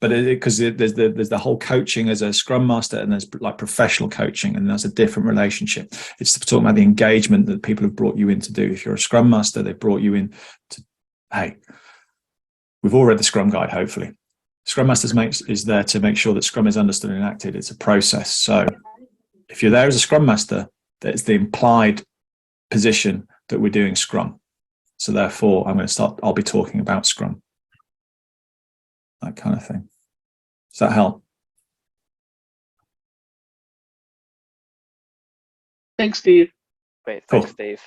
But because there's the whole coaching as a Scrum Master, and there's like professional coaching, and that's a different relationship. It's talking about the engagement that people have brought you in to do. If you're a Scrum Master, they've brought you in to, hey, we've all read the Scrum Guide, hopefully. Scrum Masters is there to make sure that Scrum is understood and enacted. It's a process. So if you're there as a Scrum Master, that's the implied position that we're doing Scrum. So therefore, I'll be talking about Scrum. That kind of thing. Does that help? Thanks, Steve. Great, thanks, Cool. Steve.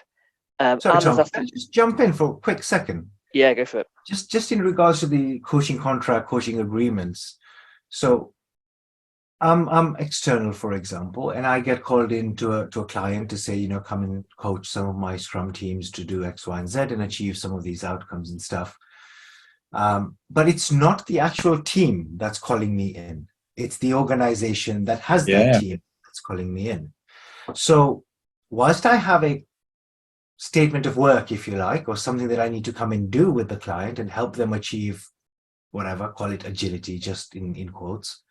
Sorry, Anna's Tom, asked, can I just jump in for a quick second? yeah, go for it. Just in regards to the coaching contract, coaching agreements. So I'm external, for example, and I get called in to a client to say, come and coach some of my Scrum teams to do X, Y, and Z and achieve some of these outcomes and stuff. But it's not the actual team that's calling me in. It's the organization that has that team that's calling me in. So whilst I have a statement of work, if you like, or something that I need to come and do with the client and help them achieve whatever, call it agility, just in quotes.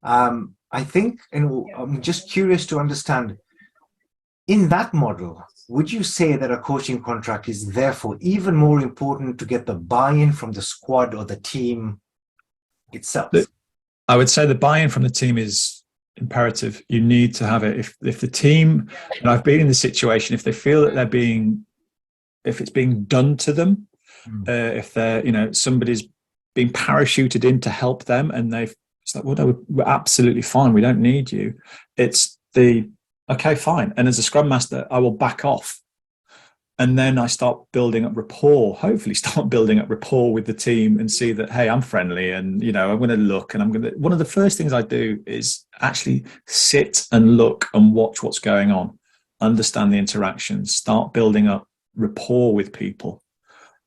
I think, and I'm just curious to understand, in that model, would you say that a coaching contract is therefore even more important to get the buy-in from the squad or the team itself? I would say the buy-in from the team is imperative. You need to have it. If the team, and I've been in the situation, if they feel that if it's being done to them, if they're, somebody's being parachuted in to help them, and it's like, well, no, we're absolutely fine. We don't need you. It's okay, fine. And as a Scrum Master, I will back off. And then I start building up rapport, hopefully start building up rapport with the team and see that, hey, I'm friendly and, I'm going to look and one of the first things I do is actually sit and look and watch what's going on, understand the interactions, start building up rapport with people.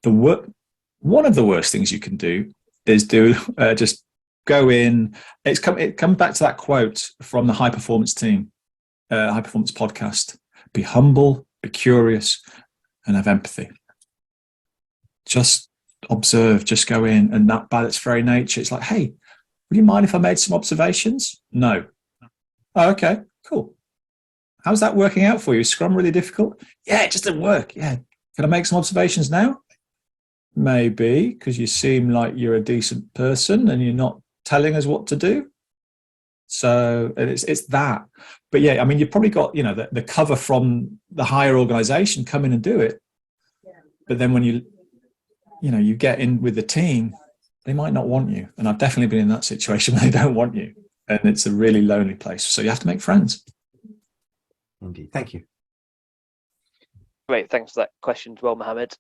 One of the worst things you can do is just go in. It comes back to that quote from the high performance team, high performance podcast: be humble, be curious, and have empathy. Just observe, just go in. And that by its very nature, it's like, hey, would you mind if I made some observations? No. Oh, okay, cool. How's that working out for you? Is Scrum really difficult? Yeah, it just didn't work. Yeah. Can I make some observations now? Maybe, because you seem like you're a decent person and you're not telling us what to do. So it's that. But yeah, I mean, you've probably got, the cover from the higher organization, come in and do it. But then when you get in with the team, they might not want you. And I've definitely been in that situation where they don't want you. And it's a really lonely place. So you have to make friends. Indeed. Thank you. Great. Thanks for that question as well, Mohammed.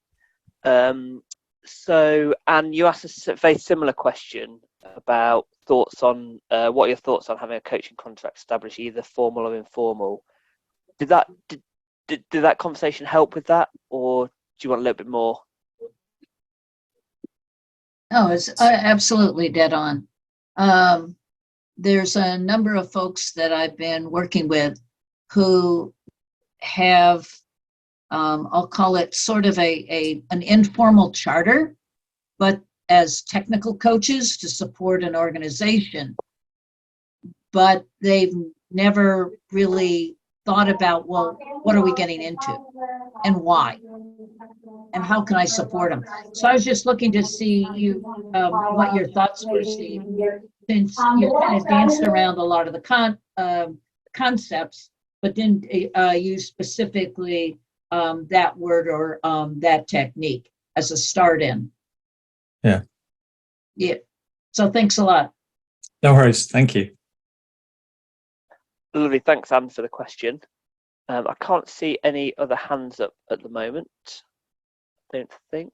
So, Anne, you asked a very similar question about thoughts on what are your thoughts on having a coaching contract established, either formal or informal. Did that conversation help with that, or do you want a little bit more? No, it's absolutely dead on. There's a number of folks that I've been working with who have, I'll call it sort of an informal charter, but as technical coaches to support an organization, but they've never really thought about, well, what are we getting into and why? And how can I support them? So I was just looking to see what your thoughts were, Steve, since you kind of danced around a lot of the concepts, but didn't use specifically that word or that technique as a start in. Yeah. So thanks a lot. No worries. Thank you. Lovely. Thanks, Anne, for the question. I can't see any other hands up at the moment. I don't think.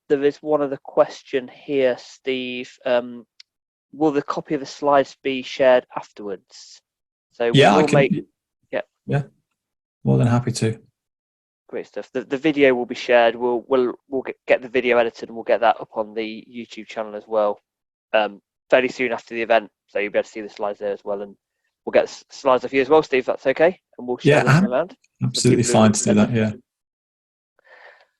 There is one other question here, Steve. Will the copy of the slides be shared afterwards? So yeah, yeah, more than happy to. Great stuff. The video will be shared. We'll get the video edited and we'll get that up on the YouTube channel as well, fairly soon after the event. So you'll be able to see the slides there as well, and we'll get slides of you as well, Steve. That's okay, and we'll share them around. Absolutely fine to do that. Yeah.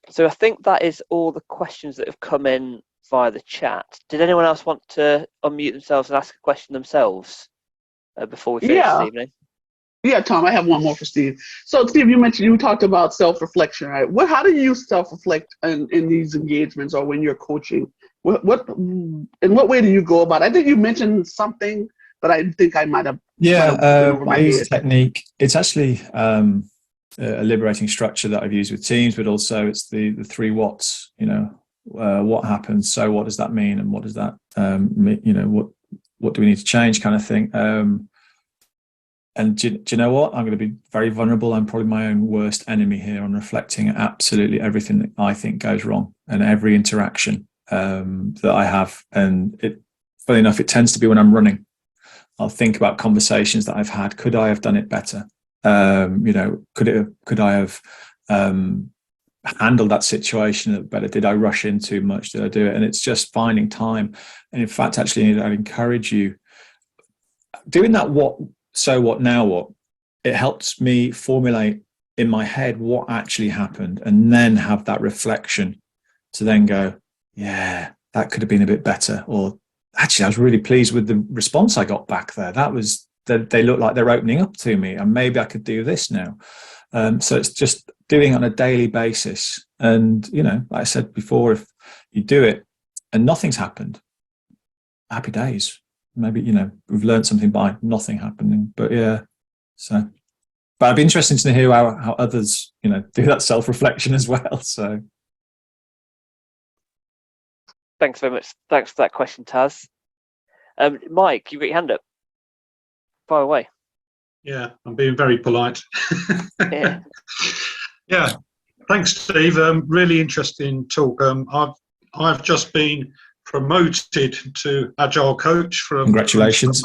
So I think that is all the questions that have come in via the chat. Did anyone else want to unmute themselves and ask a question themselves before we finish this evening? Yeah, Tom, I have one more for Steve. So, Steve, you talked about self-reflection, right? How do you self-reflect in these engagements or when you're coaching? In what way do you go about it? I think you mentioned something, but I think I might have. I use a technique. It's actually a liberating structure that I've used with teams, but also it's the 3 whats. What happens? So what does that mean? And what does that mean? What do we need to change? Kind of thing. And do you know what? I'm going to be very vulnerable. I'm probably my own worst enemy here on reflecting absolutely everything that I think goes wrong and every interaction that I have. And funny enough, it tends to be when I'm running. I'll think about conversations that I've had. Could I have done it better? Could I have handled that situation better? Did I rush in too much? Did I do it? And it's just finding time. And in fact, actually, I'd encourage you doing that. So what, now what? It helps me formulate in my head what actually happened, and then have that reflection to then go, yeah, that could have been a bit better. Or actually, I was really pleased with the response I got back there. They look like they're opening up to me, and maybe I could do this now. So it's just doing it on a daily basis. And, like I said before, if you do it and nothing's happened, happy days. Maybe, we've learned something by nothing happening. But yeah, but it'd be interesting to hear how others, do that self-reflection as well. So Thanks very much. Thanks for that question, Taz. Mike, you got your hand up. Far away. Yeah, I'm being very polite. Yeah. Yeah, thanks, Steve. Really interesting talk. I've just been promoted to Agile coach from. Congratulations.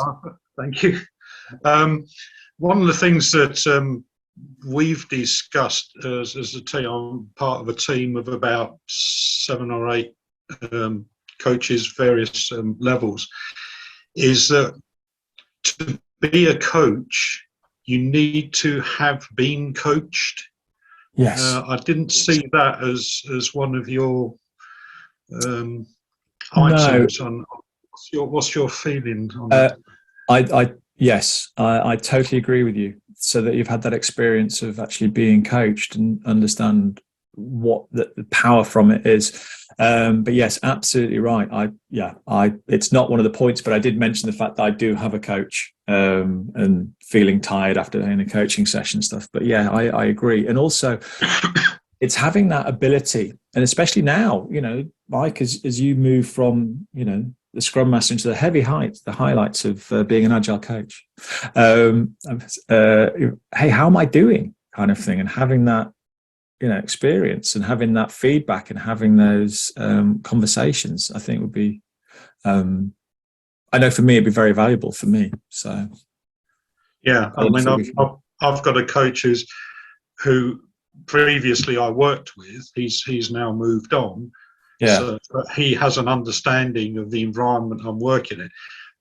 Thank you. One of the things that we've discussed as a team, I'm part of a team of about 7 or 8 coaches, various levels, is that to be a coach, you need to have been coached. yes, I didn't see that as one of your items. On what's your feeling on that? Yes, I totally agree with you. So that you've had that experience of actually being coached and understand what the power from it is. But yes, absolutely right. It's not one of the points, but I did mention the fact that I do have a coach and feeling tired after doing a coaching session and stuff. But yeah, I agree. And also it's having that ability, and especially now, Mike, as you move from, the Scrum Master into the heavy heights, the highlights of being an Agile coach. Hey, how am I doing? Kind of thing, and having that, experience and having that feedback and having those conversations, I think would be. I know for me, it'd be very valuable for me. So. Yeah, I mean, I've got a coach who previously I worked with. He's now moved on. Yeah. So he has an understanding of the environment I'm working in,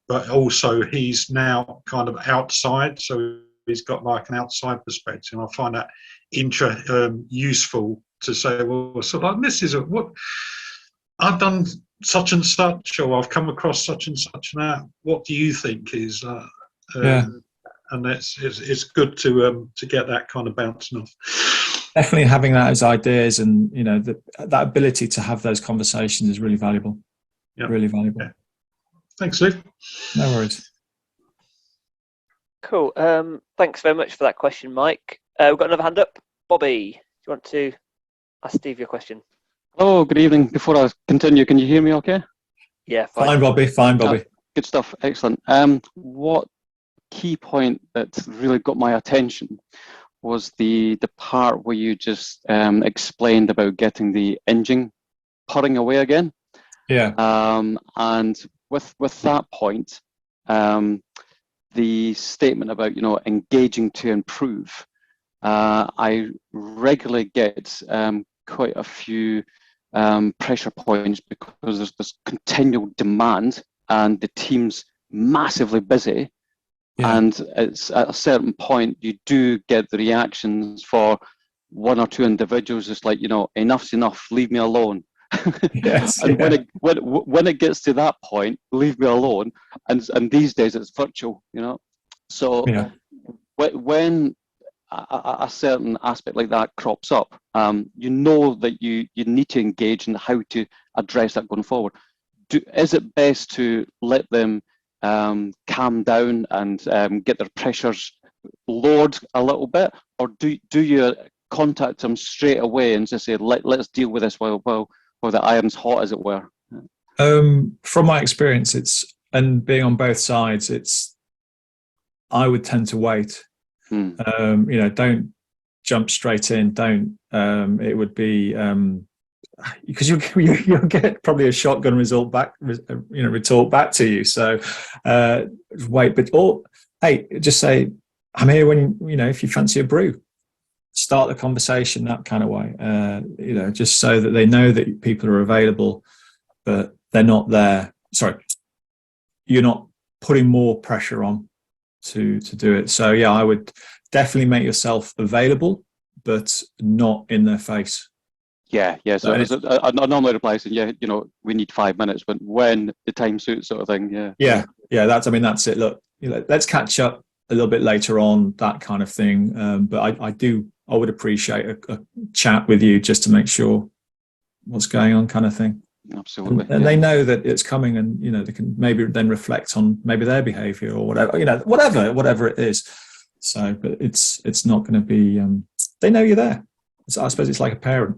but also he's now kind of outside, so he's got like an outside perspective. And I find that useful to say, well, so like this is what I've done, such and such, or I've come across such and such. Now, what do you think is? And it's good to get that kind of bouncing off. Definitely having that as ideas, and that ability to have those conversations is really valuable. Yeah. Really valuable. Yeah. Thanks, Steve. No worries. Cool. Thanks very much for that question, Mike. We've got another hand up. Bobby, do you want to ask Steve your question? Oh, good evening. Before I continue, can you hear me okay? Yeah, fine, Bobby. Fine, Bobby. Good stuff. Excellent. What key point that really got my attention was the part where you just explained about getting the engine purring away again. Yeah. And with that point, the statement about engaging to improve, I regularly get quite a few pressure points because there's this continual demand and the team's massively busy. Yeah. And it's at a certain point you do get the reactions for 1 or 2 individuals. It's like, enough's enough, leave me alone. Yes. And yeah. when it gets to that point, leave me alone. And these days it's virtual, So Yeah. when a certain aspect like that crops up, that you need to engage in how to address that going forward. Is it best to let them calm down and get their pressures lowered a little bit, or do you contact them straight away and just say, let's deal with this while the iron's hot, as it were? From my experience, and being on both sides, I would tend to wait. Don't jump straight in. Don't. It would be because you'll get probably a shotgun retort back to you. So wait, hey, just say, I'm here when if you fancy a brew. Start the conversation that kind of way. Just so that they know that people are available, but they're not there. Sorry, you're not putting more pressure on to do it. So yeah, I would definitely make yourself available, but not in their face. Yeah. So I normally reply saying, we need 5 minutes, but when the time suits, sort of thing. Yeah. That's it. Look, let's catch up a little bit later on, that kind of thing. But I would appreciate a chat with you just to make sure what's going on, kind of thing. Absolutely. And they know that it's coming, and they can maybe then reflect on maybe their behaviour or whatever. Whatever it is. So, but it's not going to be. They know you're there. I suppose it's like a parent.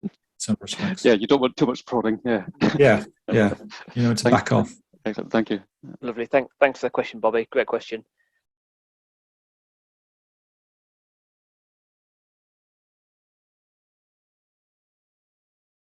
In some respects. Yeah, you don't want too much prodding. Yeah. Yeah. To back off. Excellent. Thank you. Lovely. Thanks for the question, Bobby. Great question.